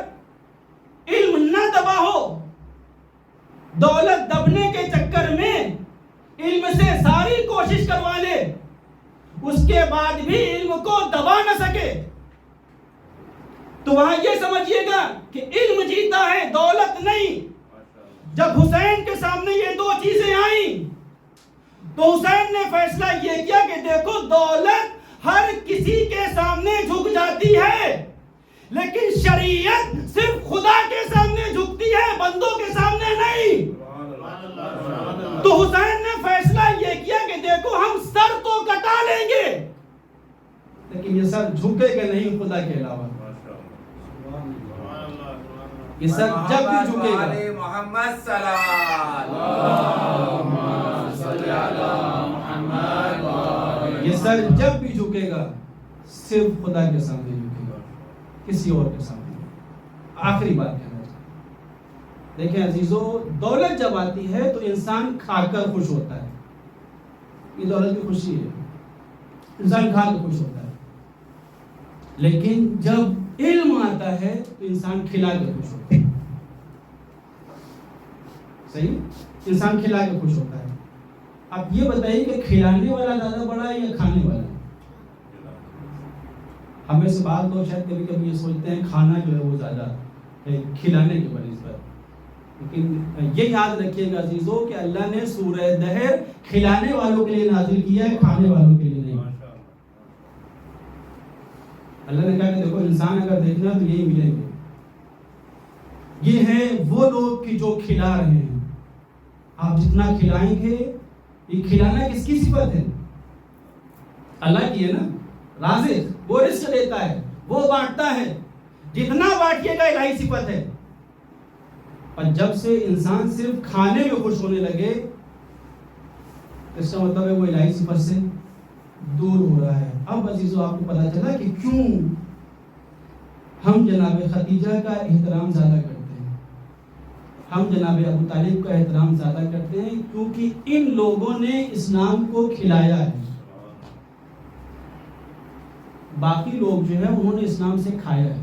Speaker 3: علم نہ دبا ہو، دولت دبنے کے چکر میں علم سے ساری کوشش کروا لے، اس کے بعد بھی علم کو دبا نہ سکے، تو وہاں یہ سمجھیے گا کہ علم جیتا ہے، دولت نہیں. جب حسین کے سامنے یہ دو چیزیں آئیں تو حسین نے فیصلہ یہ کیا کہ دیکھو دولت ہر کسی کے سامنے جھک جاتی ہے، لیکن شریعت صرف خدا کے سامنے جھکتی ہے، بندوں کے سامنے نہیں. تو حسین نے فیصلہ یہ کیا کہ دیکھو ہم سر تو کٹا لیں گے لیکن یہ سر جھکے گا نہیں خدا کے علاوہ. یہ سر جب بھی جھکے گا،
Speaker 2: محمد صلوات،
Speaker 3: یہ سر جب بھی جھکے گا صرف خدا کے سامنے جھکے گا، کسی اور کے سامنے. آخری بات کہنا چاہتا، دیکھیں عزیزو، دولت جب آتی ہے تو انسان کھا کر خوش ہوتا ہے، یہ دولت کی خوشی ہے، انسان کھا کر خوش ہوتا ہے. لیکن جب علم آتا ہے تو انسان کھلا کر خوش ہوتا ہے. صحیح، انسان کھلا کے خوش ہوتا ہے. اب یہ بتائیے کہ کھلانے والا زیادہ بڑا ہے یا کھانے والا؟ ہمیں سے بعض لوگ شاید کبھی کبھی یہ سوچتے ہیں کھانا جو ہے وہ زیادہ ہے کھلانے کے بنسبت. لیکن یہ یاد رکھیے گا عزیزو کہ اللہ نے سورہ دہر کھلانے والوں کے لیے نازل کیا ہے، کھانے والوں کے لیے نہیں. اللہ نے کہا کہ دیکھو انسان اگر دیکھنا تو یہی ملیں گے. یہ ہیں وہ لوگ کہ جو کھلا رہے ہیں. آپ جتنا کھلائیں گے، یہ کھلانا کس کی صفت ہے؟ اللہ کی ہے نا. رازق، وہ رزق دیتا ہے، وہ بانٹتا ہے، جتنا بانٹیے گا الہی صفت ہے. اور جب سے انسان صرف کھانے میں خوش ہونے لگے، اس کا مطلب ہے وہ الہی صفت سے دور ہو رہا ہے. اب عزیزو آپ کو پتا چلا کہ کیوں ہم جناب خدیجہ کا احترام زیادہ کرتے ہیں، ہم جناب ابو طالب کا احترام زیادہ کرتے ہیں، کیونکہ ان لوگوں نے اسلام کو کھلایا ہے. باقی لوگ جو ہے انہوں نے اسلام سے کھایا ہے.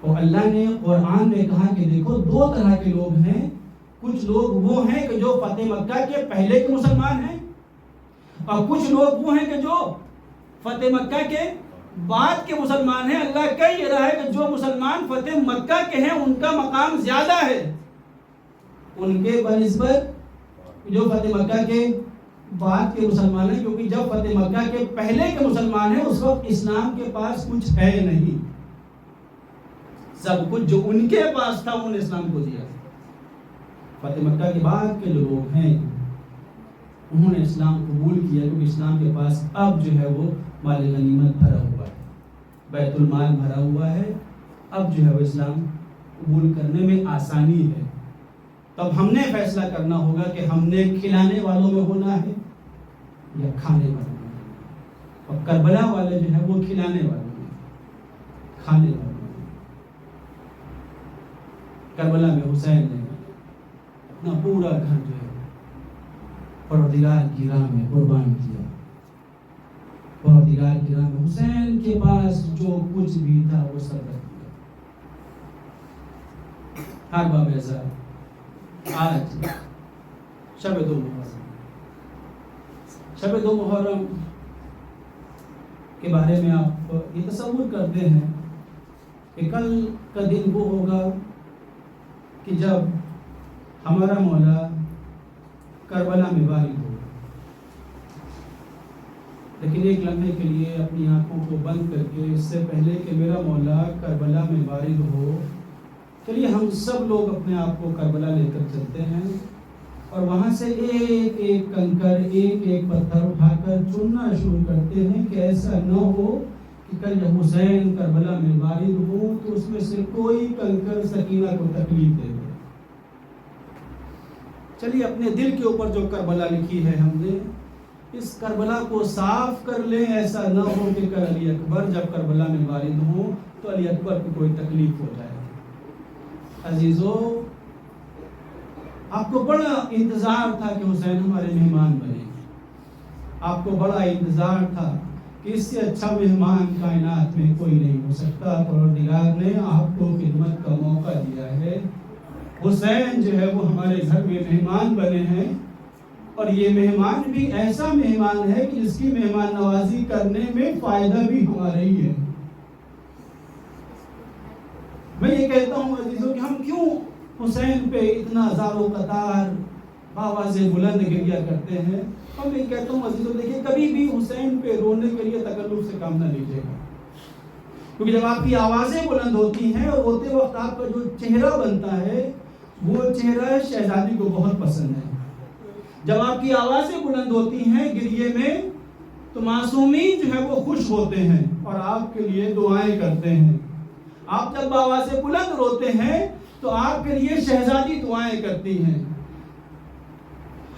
Speaker 3: اور اللہ نے قرآن میں کہا کہ دیکھو دو طرح کے لوگ ہیں. کچھ لوگ وہ ہیں کہ جو فتح مکہ کے پہلے کے مسلمان ہیں، اور کچھ لوگ وہ ہیں کہ جو فتح مکہ کے بعد کے مسلمان ہیں. اللہ کہہ یہ رہا ہے کہ جو مسلمان فتح مکہ کے ہیں ان کا مقام زیادہ ہے ان کے بنسبت جو فتح مکہ کے بعد کے مسلمان ہیں، کیونکہ جب فتح مکہ کے پہلے کے مسلمان ہیں اس وقت اسلام کے پاس کچھ ہے نہیں، سب کچھ جو ان کے پاس تھا انہوں نے اسلام کو دیا. فتح مکہ کے بعد کے جو لوگ ہیں انہوں نے اسلام قبول کیا، کیونکہ اسلام کے پاس اب جو ہے وہ مال غنیمت بھرا ہوا ہے، بیت المال بھرا ہوا ہے، اب جو ہے وہ اسلام قبول کرنے میں آسانی ہے. تب ہم نے فیصلہ کرنا ہوگا کہ ہم نے کھلانے والوں میں ہونا ہے یا کھانے والوں میں. اور کربلا والے جو ہے وہ کھلانے والوں میں، کھانے والوں میں. کربلا میں حسین نے اپنا پورا گھر جو ہے پروردگار کی راہ میں قربان کیا. پروردگار کی راہ میں حسین کے پاس جو کچھ بھی تھا وہ سب رکھ دیا. ہر باب ایسا آج شب دو محرم، شب دو محرم کے بارے میں آپ یہ تصور کرتے ہیں کہ کل کا دن وہ ہوگا کہ جب ہمارا مولا کربلا میں وارد ہو. لیکن ایک لمحے کے لیے اپنی آنکھوں کو بند کر کے اس سے پہلے کہ میرا مولا کربلا میں وارد ہو، چلیے ہم سب لوگ اپنے آپ کو کربلا لے کر چلتے ہیں اور وہاں سے ایک ایک کنکر، ایک ایک پتھر اٹھا کر چننا شروع کرتے ہیں کہ ایسا نہ ہو کہ کہ کل جب حسین کربلا میں وارد ہوں تو اس میں سے کوئی کنکر سکینہ کو تکلیف دے دے. چلیے اپنے دل کے اوپر جو کربلا لکھی ہے ہم نے اس کربلا کو صاف کر لیں. ایسا نہ ہو کہ کل علی اکبر جب کربلا میں وارد ہوں تو علی اکبر کو کوئی تکلیف ہو جائے. عزیزو آپ کو بڑا انتظار تھا کہ حسین ہمارے مہمان بنے. آپ کو بڑا انتظار تھا کہ اس سے اچھا مہمان کائنات میں کوئی نہیں ہو سکتا. پروردگار نے آپ کو خدمت کا موقع دیا ہے. حسین جو ہے وہ ہمارے گھر میں مہمان بنے ہیں اور یہ مہمان بھی ایسا مہمان ہے کہ جس کی مہمان نوازی کرنے میں فائدہ بھی ہمارا ہی ہے. میں یہ کہتا ہوں عزیزوں کہ ہم کیوں حسین پہ اتنا زار و قطار آواز بلند گریہ کرتے ہیں. اور میں کہتا ہوں عزیزوں دیکھیں کبھی بھی حسین پہ رونے کے لیے تکلف سے کام نہ لیجیے گا, کیونکہ جب آپ کی آوازیں بلند ہوتی ہیں اور روتے وقت آپ کا جو چہرہ بنتا ہے وہ چہرہ شہزادی کو بہت پسند ہے. جب آپ کی آوازیں بلند ہوتی ہیں گریے میں تو معصومین جو ہے وہ خوش ہوتے ہیں اور آپ کے لیے دعائیں کرتے ہیں. آپ جب آوازیں بلند روتے ہیں تو آپ کے لیے شہزادی دعائیں کرتی ہیں.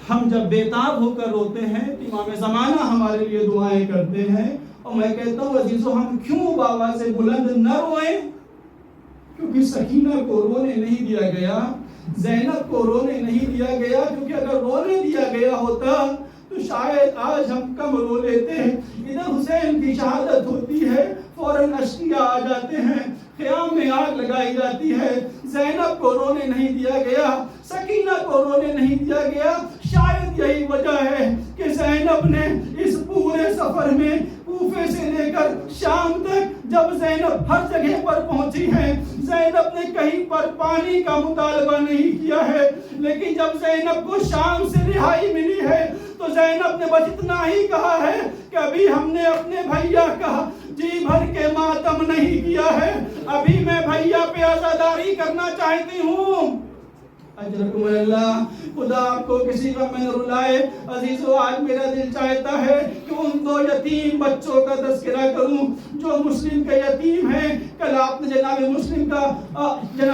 Speaker 3: ہم جب بیتاب ہو کر روتے ہیں تو امام زمانہ ہمارے لیے دعائیں کرتے ہیں. اور میں کہتا ہوں عزیزو ہم کیوں آوازیں بلند نہ روئیں, کیونکہ سکینہ کو رونے نہیں دیا گیا, زینب کو رونے نہیں دیا گیا, کیونکہ اگر رونے دیا گیا ہوتا تو شاید آج ہم کم رو لیتے. ادھر حسین کی شہادت ہوتی ہے فوراً اشکیا آ جاتے ہیں, خیام میں آگ لگائی جاتی ہے. زینب کو رونے نہیں دیا گیا, سکینہ کو رونے نہیں دیا گیا. شاید یہی وجہ ہے کہ زینب نے اس پورے سفر میں کوفے سے لے کر شام تک جب زینب ہر جگہ پر پہنچی ہے, زینب نے کہیں پر پانی کا مطالبہ نہیں کیا ہے, لیکن جب زینب کو شام سے رہائی ملی ہے تو زینب نے بس اتنا ہی کہا ہے کہ ابھی ہم نے اپنے بھیا کا جی بھر کے ماتم نہیں کیا ہے, ابھی میں بھیا پہ عزاداری کرنا چاہتی ہوں. اجرکم اللہ, خدا آپ کو کسی کا میں نہ رلائے. عزیزو آج میرا دل چاہتا ہے کہ ان دو یتیم بچوں کا تذکرہ کروں جو مسلم کے یتیم ہیں. کل آپ نے جناب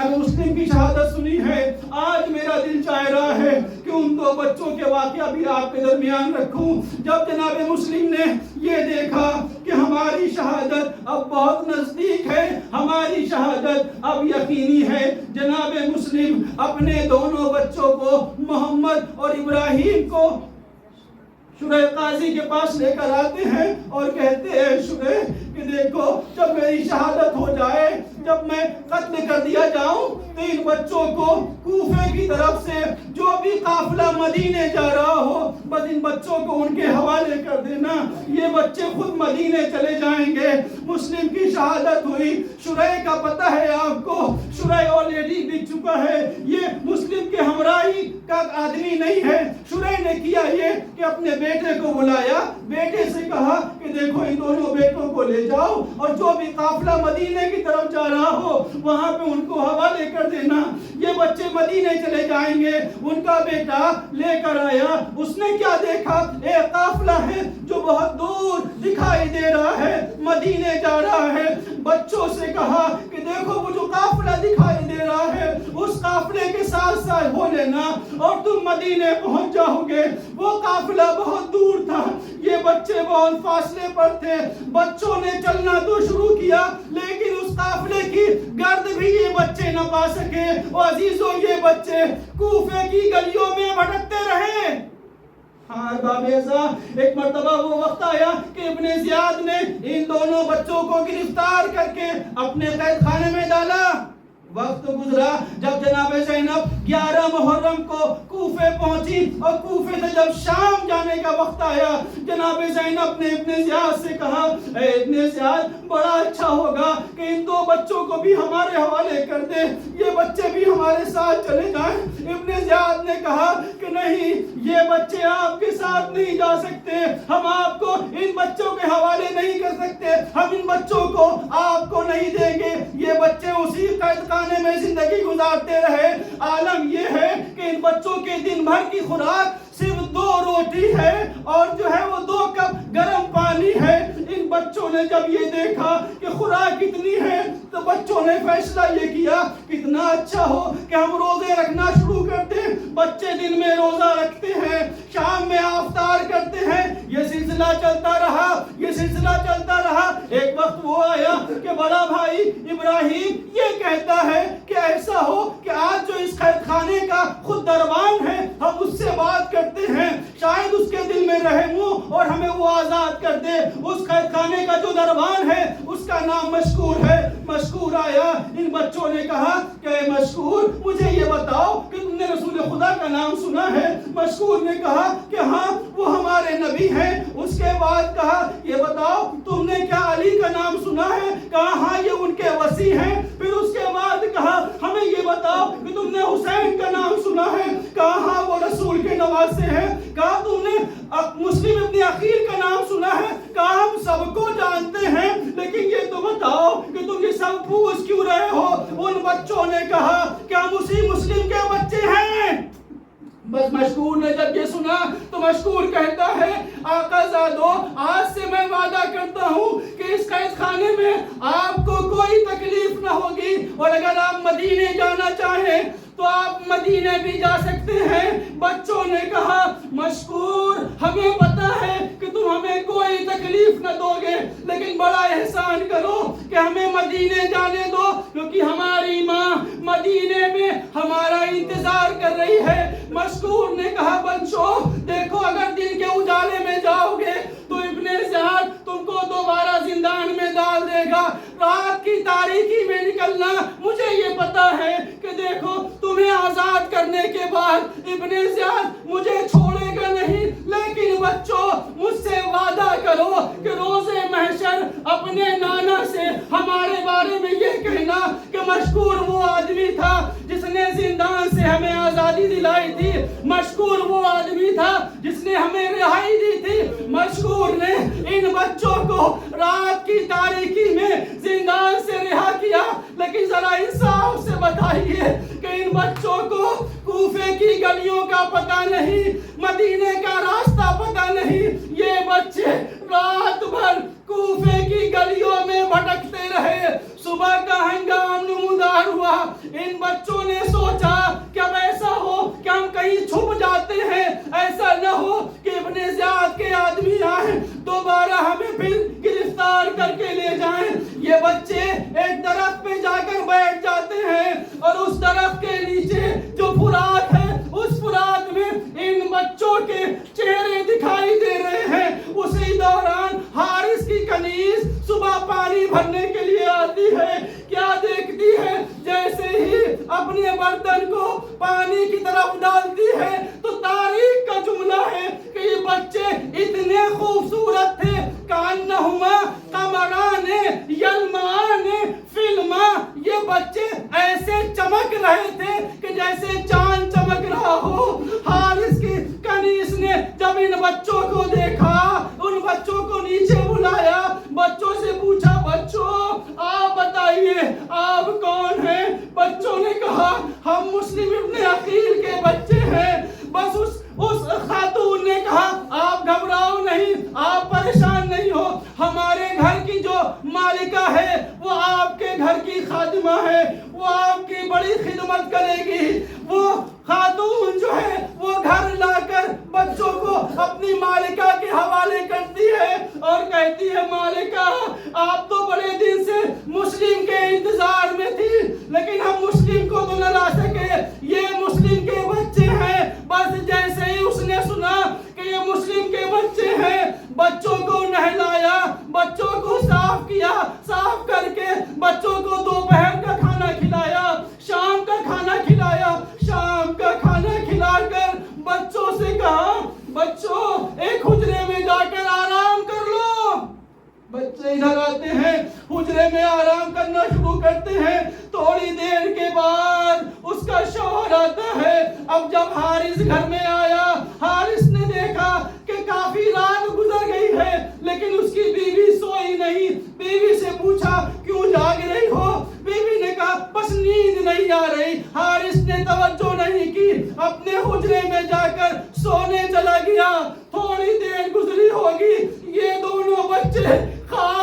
Speaker 3: مسلم کی شہادت سنی ہے. آج میرا دل چاہ رہا ہے کہ ان دو بچوں کے واقعہ بھی آپ کے درمیان رکھوں. جب جناب مسلم نے یہ دیکھا کہ ہماری شہادت اب بہت نزدیک ہے, ہماری شہادت اب یقینی ہے, جناب مسلم اپنے دونوں بچوں کو محمد اور ابراہیم کو شرح قاضی کے پاس لے کر آتے ہیں اور کہتے ہیں شرح کہ دیکھو جب میری شہادت ہو جائے, جب میں قتل کر دیا جاؤں تو ان بچوں کو کوفے کی طرف سے جو بھی قافلہ مدینے جا رہا ہو بس ان بچوں کو ان کے حوالے کر دینا, یہ بچے خود مدینے چلے جائیں گے. مسلم کی شہادت ہوئی. شرح کا پتہ ہے آپ کو, شرح آلریڈی بک چکا ہے, یہ مسلم کے ہمراہی کا آدمی نہیں ہے. شرح نے کیا یہ کہ اپنے بیٹے کو بلایا, بیٹے سے کہا کہ دیکھو ان دونوں بیٹوں کو لے جاؤ اور جو بھی قافلہ مدینے کی طرف جا رہا ہو وہاں پہ ان کو حوالے کر دینا. یہ بچے مدینے چلے جائیں گے. ان کا بیٹا لے کر آیا, اس نے کیا دیکھا, ایک قافلہ ہے جو بہت دور دکھائی دے رہا ہے, مدینے جا رہا ہے. بچوں سے کہا کہ دیکھو وہ جو قافلہ دکھائی دے رہا ہے اس قافلے کے ساتھ ساتھ ہو لینا اور تم مدینے پہنچ جاؤ گے. وہ قافلہ بہت دور تھا, یہ بچے بہت فاصلے پر تھے. بچوں نے چلنا تو شروع کیا لیکن اس قافلے کی گرد بھی یہ بچے نہ پا سکے. اور عزیزوں یہ بچے کوفے کی گلیوں میں بھٹکتے رہے. ہاں باب ایسا ایک مرتبہ وہ وقت آیا کہ ابن زیاد نے ان دونوں بچوں کو گرفتار کر کے اپنے قید خانے میں ڈالا. وقت گزرا جب جناب زینب 11 محرم کو کوفے پہنچی اور کوفے سے جب شام جانے کا وقت آیا جناب زینب نے ابن زیاد سے کہا اے ابن زیاد بڑا اچھا ہوگا کہ ان دو بچوں کو بھی ہمارے حوالے کر دے, یہ بچے بھی ہمارے ساتھ چلے جائیں. ابن زیاد نے کہا کہ نہیں, یہ بچے آپ کے ساتھ نہیں جا سکتے, ہم آپ کو ان بچوں کے حوالے نہیں کر سکتے, ہم ان بچوں کو آپ کو نہیں دیں گے. یہ بچے اسی قید خانے میں زندگی گزارتے رہے. عالم یہ ہے کہ ان بچوں کے دن بھر کی خوراک صرف 2 روٹی ہے اور جو ہے وہ 2 کپ گرم پانی ہے. ان بچوں نے جب یہ دیکھا کہ خوراک کتنی ہے تو بچوں نے فیصلہ یہ کیا کتنا اچھا ہو کہ ہم روزے رکھنا شروع کرتے ہیں. بچے دن میں روزہ رکھتے ہیں, شام میں افطار کرتے ہیں. یہ سلسلہ چلتا رہا, یہ سلسلہ چلتا رہا. ایک وقت وہ آیا کہ بڑا بھائی ابراہیم یہ کہتا ہے کہ ایسا ہو کہ آج جو اس قید خانے کا خود دربان ہے ہم اس سے بات کرتے ہیں, شاید اس کے دل میں رحم ہو اور ہمیں وہ آزاد کر دے. اس قید خانے کا جو دربان ہے اس کا نام مشکور ہے. مشکور آیا, ان بچوں نے کہا کہ اے مشکور مجھے یہ بتاؤ کہ تم نے رسول خدا کا نام سنا ہے؟ مشکور نے کہا کہ ہاں وہ ہمارے نبی ہیں. اس کے بعد کہا یہ بتاؤ تم نے کیا علی کا نام سنا ہے؟ کہا ہاں یہ ان کے وصی ہیں. پھر اس کے بعد کہا ہمیں یہ بتاؤ کہ تم نے حسین کا نام سنا ہے؟ کہا ہاں وہ رسول کے نواسے ہیں. کہا تم نے مسلم ابن عقیل کا نام سنا ہے؟ کہا ہم سب کو جانتے ہیں, لیکن یہ تو بتاؤ کہ تم یہ سب پوچھ کیوں رہے ہو؟ ان بچوں نے کہا کہ ہم اسی مسلم کے بچے ہیں. بس مشکور نے جب یہ سنا تو مشکور کہتا ہے آقا زادو آج سے میں وعدہ کرتا ہوں کہ اس قید خانے میں آپ کو کوئی تکلیف نہ ہوگی, اور اگر آپ مدینے جانا چاہیں تو آپ مدینے بھی جا سکتے ہیں. بچوں نے کہا مشکور ہمیں پتا ہے کہ تم ہمیں کوئی تکلیف نہ دو گے, لیکن بڑا احسان کرو کہ ہمیں مدینے جانے دو, کیونکہ ہماری ماں مدینے میں ہمارا انتظار کر رہی ہے. مشکور نے کہا بچوں دیکھو اگر دن کے اجالے میں جاؤ گے تو ابن زیاد تم کو دوبارہ زندان میں ڈال دے گا. رات کی تاریکی میں نکلنا, مجھے یہ پتا ہے کہ دیکھو تمہیں آزاد کرنے کے بعد ابن زیاد مجھے چھوڑے گا نہیں, لیکن بچوں مجھ سے وعدہ کرو کہ روز محشر اپنے نانا سے ہمارے بارے میں یہ کہنا کہ مشکور وہ آدمی تھا جس نے زندان سے ہمیں آزادی دلائی تھی, مشکور وہ آدمی تھا جس نے ہمیں رہائی دی تھی. مشکور نے ان بچوں کو رات کی تاریکی میں زندان سے رہا کیا, لیکن ذرا انصاف سے بتائیے کہ ان بچوں کو کوفے کی گلیوں کا پتہ نہیں, مدینے کا راستہ پتہ نہیں. یہ بچے رات بھر کوفے کی گلیوں میں بھٹکتے رہے. صبح کا ہنگام نمودار ہوا. ان بچوں نے سوچا کہ اب ایسا ہو کہ ہم کہیں چھپ جاتے ہیں, ایسا نہ ہو کہ ابن زیاد کے آدمی آئیں دوبارہ ہمیں پھر گرفتار کر کے لے جائیں. یہ بچے ایک درخت پہ جا کر بیٹھ جاتے ہیں اور اس درخت کے نیچے جو فرات ہے اس فرات میں ان بچوں کے چہرے دکھائی دے رہے ہیں. اسی دوران حارث کی کنیز صبح پانی بھرنے کے لیے آتی ہے. کیا دیکھتی ہے؟ جیسے ہی اپنے برتن کو پانی کی طرف ڈالتی ہے تو تاریخ کا جملہ ہے کہ یہ بچے اتنے خوبصورت تھے کانہما قمران یلمعان فی الماء. یہ بچے ایسے چمک رہے تھے کہ جیسے چاند چمک رہا ہو. حارث کی کنیز نے جب ان بچوں کو دیکھا, ان بچوں کو نیچے بلایا, بچوں سے پوچھا بچوں آپ بتائیے آپ کون ہیں؟ بچوں نے کہا ہم مسلم ابن عقیل کے بچے ہیں. بس اس خاتون نے کہا آپ گھبراؤ نہیں, آپ پریشان نہیں ہو, ہمارے گھر کی جو مالکہ ہے وہ آپ کے گھر کی خادمہ ہے, وہ آپ کی بڑی خدمت کرے گی. وہ خاتون جو ہے وہ گھر لا کر بچوں کو اپنی مالکہ کے حوالے کرتی ہے اور کہتی ہے مالکہ آپ تو بڑے دن سے مسلم کے انتظار میں تھی, لیکن ہم مسلم کو تو نہ لا سکے, یہ مسلم کے بچے ہیں. بس جیسے ہی اس نے سنا کہ یہ مسلم کے بچے ہیں, بچوں کو نہلایا, بچوں کو صاف کیا, صاف کر کے بچوں کو دوپہر کا کھانا کھلایا, شام کا کھانا کھلایا, شام کا کھانا کھلا کر بچوں سے کہا بچوں ایک حجرے میں جا کر آرام کر لو. بچے ادھر آتے ہیں, حجرے میں آرام کرنا شروع کرتے ہیں. تھوڑی دیر کے بعد اس کا شوہر آتا ہے. اب جب حارث گھر میں آیا, حارث نے دیکھا کہ کافی رات گزر گئی ہے لیکن اس کی بیوی سوئی نہیں. بیوی سے پوچھا کیوں جاگ رہی ہو؟ بیوی نے کہا بس نیند نہیں آ رہی. حارث نے توجہ نہیں کی, اپنے حجرے میں جا کر سونے چلا گیا. تھوڑی دیر گزری ہوگی, یہ دونوں بچے خواب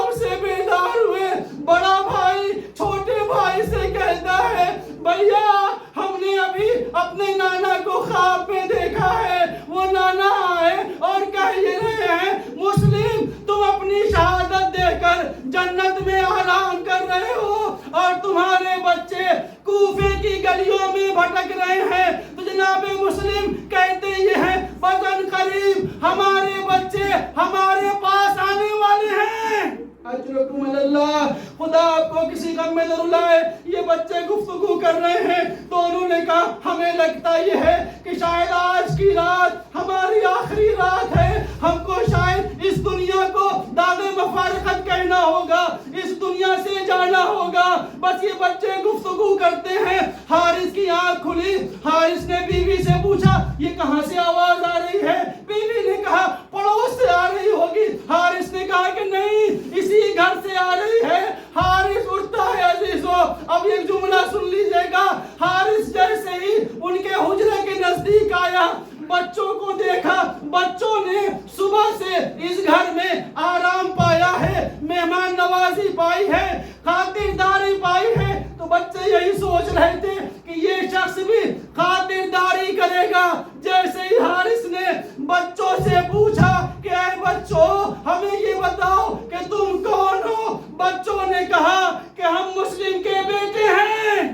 Speaker 3: اپنے نانا کو خواب میں دیکھا ہے. وہ نانا آئے اور کہہ یہ رہے ہیں مسلم تم اپنی شہادت دے کر جنت میں آرام کر رہے ہو اور تمہارے بچے کوفے کی گلیوں میں بھٹک رہے ہیں. تو جناب مسلم کہتے یہ ہیں بزن قریب ہمارے بچے ہمارے پاس آنے والے ہیں. اجرکم اللہ. خدا آپ کو کسی غم میں نہ رلائے. یہ بچے گفتگو کر رہے ہیں تو انہوں نے کہا ہمیں لگتا یہ ہے کہ شاید آج کی رات ہماری آخری رات ہے. ہم کو شاید اس دنیا کو داغ مفارقت کہنا ہوگا, اس دنیا سے جانا ہوگا. بس یہ بچے گفتگو کرتے ہیں. حارث کی آنکھ کھلی. حارث نے بیوی سے پوچھا یہ کہاں سے آواز آ رہی ہے؟ بیوی نے کہا پڑوس سے آ رہی ہوگی. حارث نے کہا کہ نہیں اسی گھر سے آ رہی ہے. حارث اٹھتا ہے عزیزو. اب یہ جملہ سن لیجئے گا. حارث جیسے ہی ان کے حجرے کے نزدیک آیا بچوں کو دیکھا. بچوں نے صبح سے اس گھر میں آرام پایا ہے, مہمان نوازی پائی ہے, خاطرداری پائی ہے. تو بچے یہی سوچ رہے تھے کہ یہ شخص بھی خاطرداری کرے گا. جیسے ہی حارث نے بچوں سے پوچھا کہ اے بچوں ہمیں یہ بتاؤ کہ تم کون ہو, بچوں نے کہا کہ ہم مسلم کے بیٹے ہیں.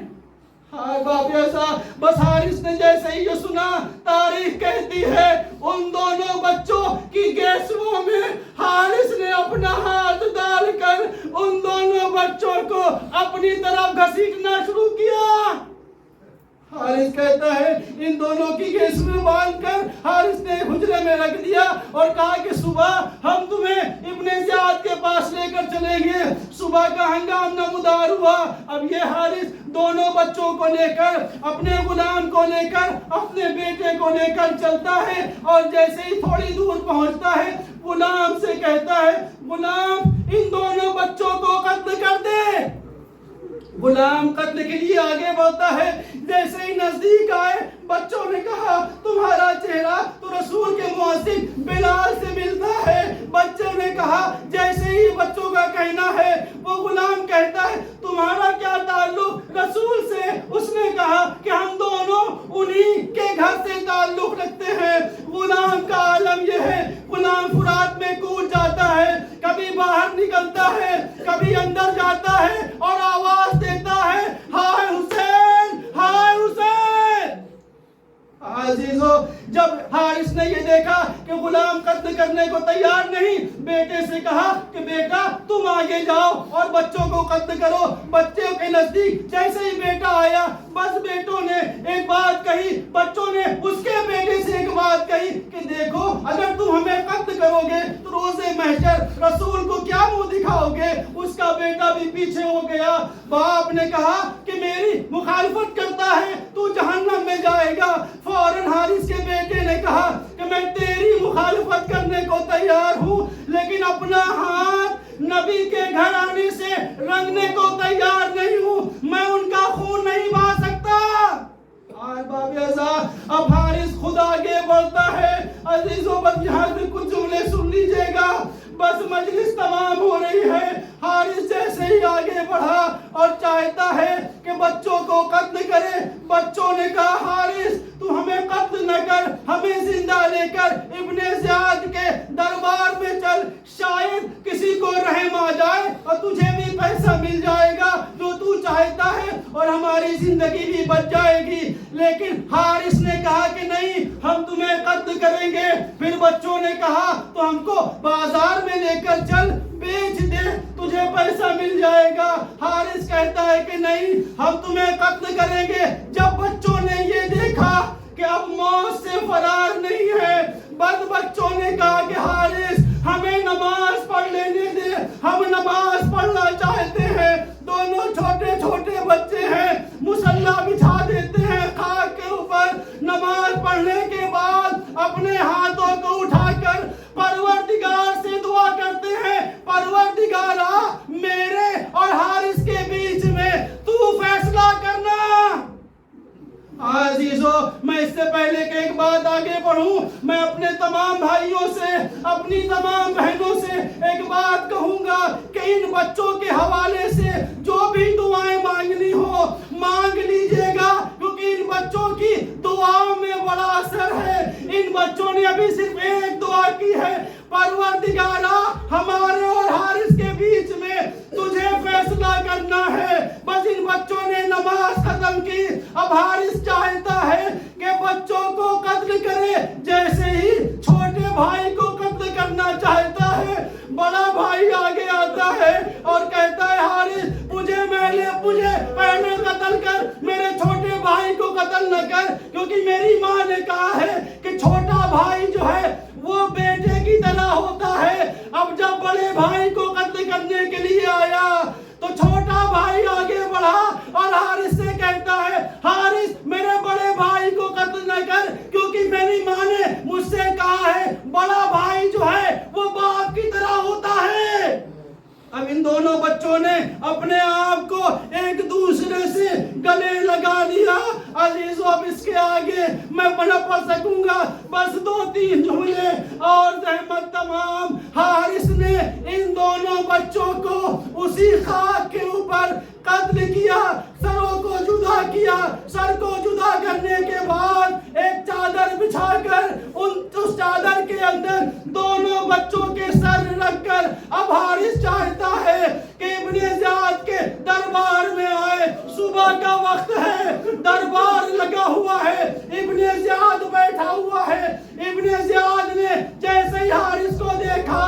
Speaker 3: ہائے باپ ایسا. بس حارث نے جیسے ہی یہ سنا تاریخ کہتی ہے ان دونوں بچوں کی گیسووں میں حارث نے اپنا ہاتھ ڈال کر ان دونوں بچوں کو اپنی طرف گھسیٹنا شروع کیا. حارث کہتا ہے ان دونوں کی گیسویں باندھ کر حارث نے حجرے میں رکھ دیا اور کہا کہ صبح ہم تمہیں ابن زیاد کے پاس لے کر چلیں گے. صبح کا ہنگام نمودار ہوا. اب یہ حارث دونوں بچوں کو لے کر, اپنے غلام کو لے کر, اپنے بیٹے کو لے کر چلتا ہے اور جیسے ہی تھوڑی دور پہنچتا ہے غلام سے کہتا ہے غلام ان دونوں بچوں کو قتل کر دے. غلام قتل کے لیے آگے بڑھتا ہے. جیسے ہی نزدیک آئے بچوں نے کہا تمہارا چہرہ تو رسول کے مؤذن بلال سے ملتا ہے. بچوں نے کہا جیسے ہی بچوں کا کہنا ہے وہ غلام کہتا ہے تمہارا کیا تعلق رسول سے؟ اس نے کہا کہ ہم دونوں انہی کے گھر سے تعلق رکھتے ہیں. غلام کا عالم یہ ہے غلام فرات میں کود جاتا ہے, کبھی باہر نکلتا ہے, کبھی اندر جاتا ہے اور آواز دیتا ہے ہائے حسین ہائے حسین. عزیزو جب حارث نے یہ دیکھا کہ غلام قتل کرنے کو تیار نہیں, بیٹے سے کہا کہ بیٹا تم آگے جاؤ اور بچوں کو قتل کرو. بچوں کے نزدیک جیسے ہی بیٹا آیا بس بیٹوں نے ایک بات کہی, بچوں نے اس کے بیٹے سے ایک بات کہی کہ دیکھو اگر تم ہمیں قتل کرو گے تو روز محشر رسول کو کیا منہ دکھاؤ گے. اس کا بیٹا بھی پیچھے ہو گیا. باپ نے کہا کہ میری مخالفت کرتا ہے تو جہنم میں جائے گا. فوراً حارث کے بیٹے نے کہا کہ میں تیری مخالفت کرنے کو تیار ہوں لیکن اپنا ہاتھ نبی کے گھر آنے سے رنگنے کو تیار نہیں ہوں. میں ان کا خون نہیں بہا سکتا. اب حارث خود آگے بڑھتا ہے. عزیزوں بس یہاں سے کچھ جملے سن لیجئے گا. بس مجلس تمام ہو رہی ہے. حارث جیسے ہی آگے بڑھا اور چاہتا ہے کہ بچوں کو قتل کرے. بچوں نے کہا حارث تو ہمیں قتل نہ کر, ہمیں زندہ لے کر ابن زیاد کے دربار میں چل, شاید کسی کو رحم آ جائے اور تجھے بھی پیسہ مل جائے گا جو تو چاہتا ہے اور ہماری زندگی بھی بچ جائے گی. لیکن حارث نے کہا کہ نہیں ہم تمہیں قتل کریں گے. پھر بچوں نے کہا تو ہم کو بازار میں لے کر چل, بیچ دے, تجھے پیسہ مل جائے گا. حارث کہتا ہے کہ نہیں ہم تمہیں قتل کریں گے. جب بچوں نے یہ دیکھا کہ اب موت سے فرار نہیں ہے, بس بچوں نے کہا کہ حارث ہمیں نماز پڑھ لینے دے, ہم نماز پڑھنا چاہتے ہیں. دونوں چھوٹے چھوٹے بچے ہیں, مصلی بچھا دیتے ہیں خاک کے اوپر. نماز پڑھنے کے بعد اپنے ہاتھوں کو اٹھا کر پروردگار سے دعا کرتے ہیں پروردگارا میرے اور حارث کے بیچ میں تو فیصلہ کرنا. عزیزو میں اس سے پہلے کہ ایک بات آگے بڑھوں میں اپنے تمام بھائیوں سے اپنی تمام بہنوں سے ایک بات کہوں گا کہ ان بچوں کے حوالے سے جو بھی دعائیں مانگنی ہو مانگ لیجئے گا, کیونکہ ان بچوں کی دعا بچوں نے ابھی صرف ایک دعا کی ہے، پروردگارا ہمارے اور حارث کے بیچ میں تجھے فیصلہ کرنا ہے۔ بس ان بچوں نے نماز ختم کی۔ اب حارث چاہتا ہے کہ بچوں کو قتل کرے، جیسے ہی چھوٹے بھائی کو قتل کرنا چاہتا ہے، بڑا بھائی آگے آتا ہے اور کہتا ہے حارث مجھے پہلے قتل کر، میرے چھوٹے بھائی کو قتل نہ کر، کیونکہ میری ماں نے کہا ہے کہ چھوٹا بھائی جو ہے وہ بیٹے کی طرح ہوتا ہے۔ اب جب بڑے بھائی کو قتل کرنے کے لیے آیا تو چھوٹا بھائی آگے بڑھا اور حارث سے کہتا ہے حارث میرے بڑے بھائی کو قتل نہ کر، کیونکہ میری ماں نے مجھ سے کہا ہے بڑا بھائی جو ہے وہ باپ کی طرح ہوتا ہے۔ اب ان دونوں بچوں نے اپنے آپ کو ایک دوسرے سے گلے لگا دیا۔ عزیزو اب اس کے آگے میں نہ پڑھ سکوں گا، بس 2-3 جملے اور زحمت تمام۔ حارث نے ان دونوں بچوں کو اسی خاک کے اوپر قتل کیا، سروں کو جدا کیا۔ سر کو جدا کرنے کے بعد ایک چادر بچھا کر اس چادر کے اندر دونوں بچوں کے سر رکھ کر اب حارث چاہتا ہے کہ ابن زیاد کے دربار میں آئے۔ صبح کا وقت ہے، دربار لگا ہوا ہے، ابن زیاد بیٹھا ہوا ہے۔ ابن زیاد نے جیسے ہی حارث کو دیکھا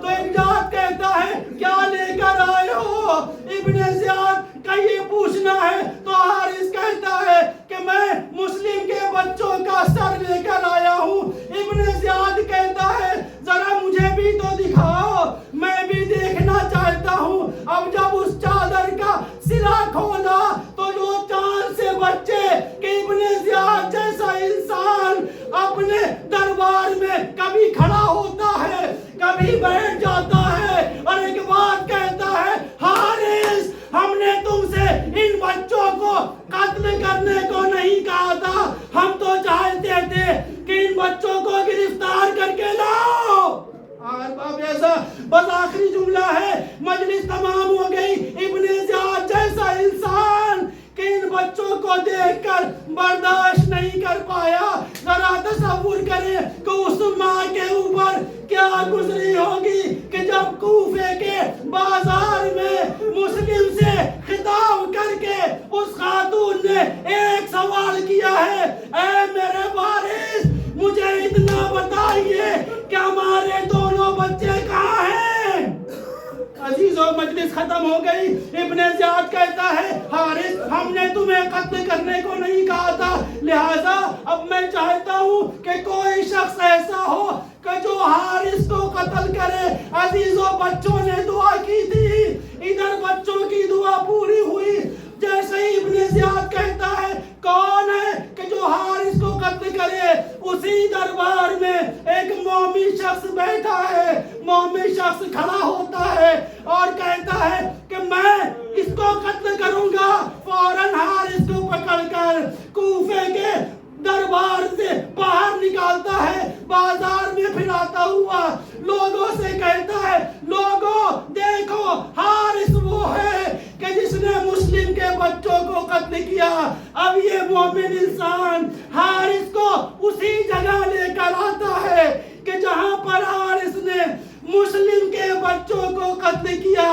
Speaker 3: تو ایک جات کہتا ہے کیا لے کر آئے ہو؟ ابن زیاد کا یہ پوچھنا ہے تو حارث کہتا ہے کہ میں مسلم کے بچوں کا سر لے کر آیا ہوں۔ ابن زیاد کہتا ہے ذرا مجھے بھی تو دکھاؤ، میں بھی دیکھنا چاہتا ہوں۔ اب جب اس چادر کا سرا کھولا تو جو چاند سے بچے کہ ابن زیاد جیسا انسان اپنے دربار میں کبھی کھڑا ہوتا ہے، کبھی بیٹھ جاتا ہے اور ایک بات کہتا ہے حارث ہم نے تم سے ان بچوں کو قتل کرنے کو نہیں کہا تھا، ہم تو چاہتے تھے کہ ان بچوں کو گرفتار کر کے لاؤ۔ بس آخری جملہ ہے، مجلس تمام ہو گئی۔ ابن زیاد جیسا انسان کہ ان بچوں کو دیکھ کر برداشت نہیں کر پایا۔ ذرا تصور کریں کہ اس ماں کے اوپر کیا گزری ہوگی کہ جب کوفے کے بازار میں مسلم سے خطاب کر کے اس خاتون نے ایک سوال کیا ہے، اے میرے وارث مجھے اتنا بتائیے کہ ہمارے دونوں بچے کہاں ہیں؟ عزیزو مجلس ختم ہو گئی۔ ابن زیاد کہتا ہے حارث ہم نے تمہیں قتل کرنے کو نہیں کہا تھا، لہذا اب میں چاہتا ہوں کہ کوئی شخص ایسا ہو کہ جو حارث کو قتل کرے۔ عزیزو بچوں نے دعا کی تھی، ادھر بچوں کی دعا پوری ہوئی۔ جیسے ہی ابن زیاد کہتا ہے کون ہے کہ جو حارث کو قتل کرے، اسی دربار میں ایک مومن شخص بیٹھا ہے۔ مومن شخص کھڑا ہوتا ہے اور کہتا ہے کہ میں اس کو قتل کروں گا۔ فوراً حارث کو پکڑ کر کوفے کے دربار سے باہر نکالتا ہے، بازار میں پھراتا ہوا لوگوں سے کہتا ہے لوگوں دیکھو حارث وہ ہے کہ جس نے مسلم کے بچوں کو قتل کیا۔ اب یہ مومن انسان حارث کو اسی جگہ لے کر آتا ہے کہ جہاں پر حارث نے مسلم کے بچوں کو قتل کیا۔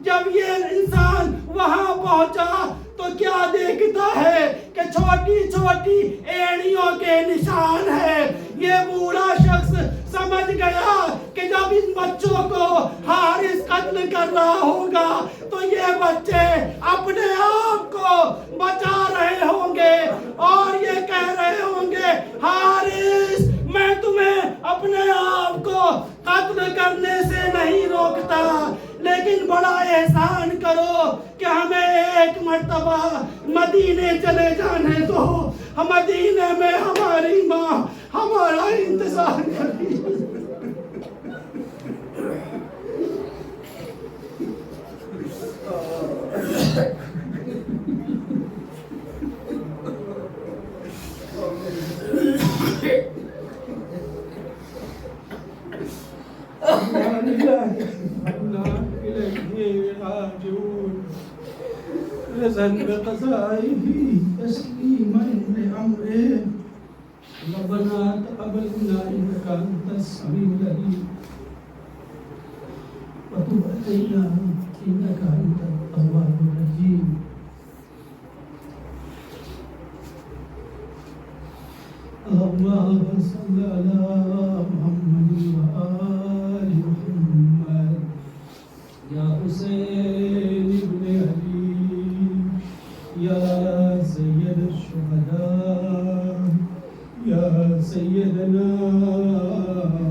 Speaker 3: جب یہ انسان وہاں پہنچا تو کیا دیکھتا ہے کہ چھوٹی چھوٹی ایڑیوں کے نشان ہے۔ یہ بوڑھا شخص سمجھ گیا کہ جب ان بچوں کو حارث قتل کر رہا ہوگا تو یہ بچے اپنے آپ کو بچا رہے ہوں گے اور یہ کہہ رہے ہوں گے حارث میں تمہیں اپنے آپ کو قتل کرنے سے نہیں روکتا، لیکن بڑا احسان کرو کہ ہمیں ایک مرتبہ مدینے چلے جانے دو، مدینے میں ہماری ماں ہمارا انتظار کر رہی ہے۔ رضا بقضائه تسليما لأمره ربنا تقبل منا إنك أنت السميع العليم وتب علينا إنك أنت التواب الرحيم اللهم صل على محمد وآل محمد يا حسين بن علي يا سيد الشهداء يا سيدنا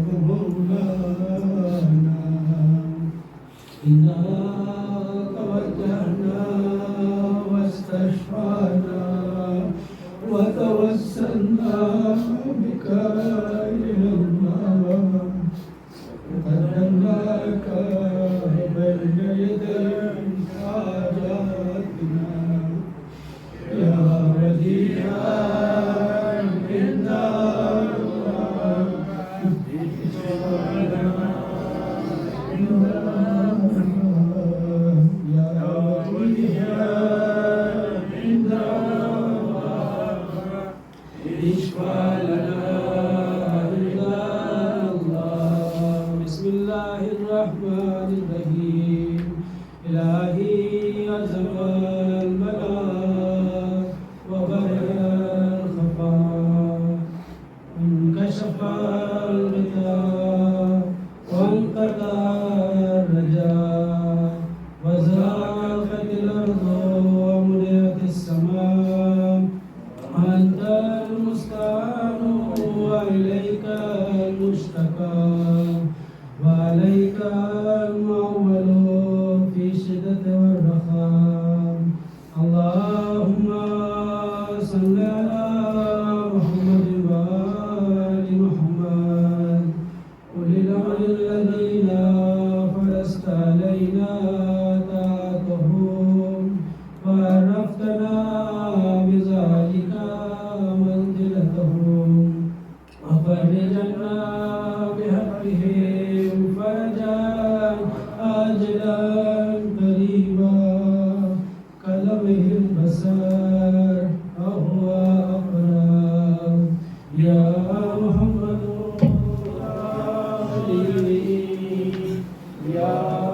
Speaker 3: ومولانا إنا توجهنا واستشفعنا وتوسلنا بك إلى الله وقدمناك بين يدي حاجاتنا يا وديعا منا اشفع لنا إلا الله بسم الله الرحمن الرحيم إلهي عزم البلاء وبرئ الخفاء انكشف الغطاء وانقطع الرجاء وزاغت الأرض وملئت السماء أنت المستعان وإليك المشتكى وعليك المعول في الشدة والرخاء اللهم صل على محمد وآل محمد أولي الأمر الذين فرست علينا طاعتهم وعرفتنا بذلك منزلتهم وفرجنا بحقهم فرجا عاجلا قريبا كلمه البصر وهو أقرب يا محمد يا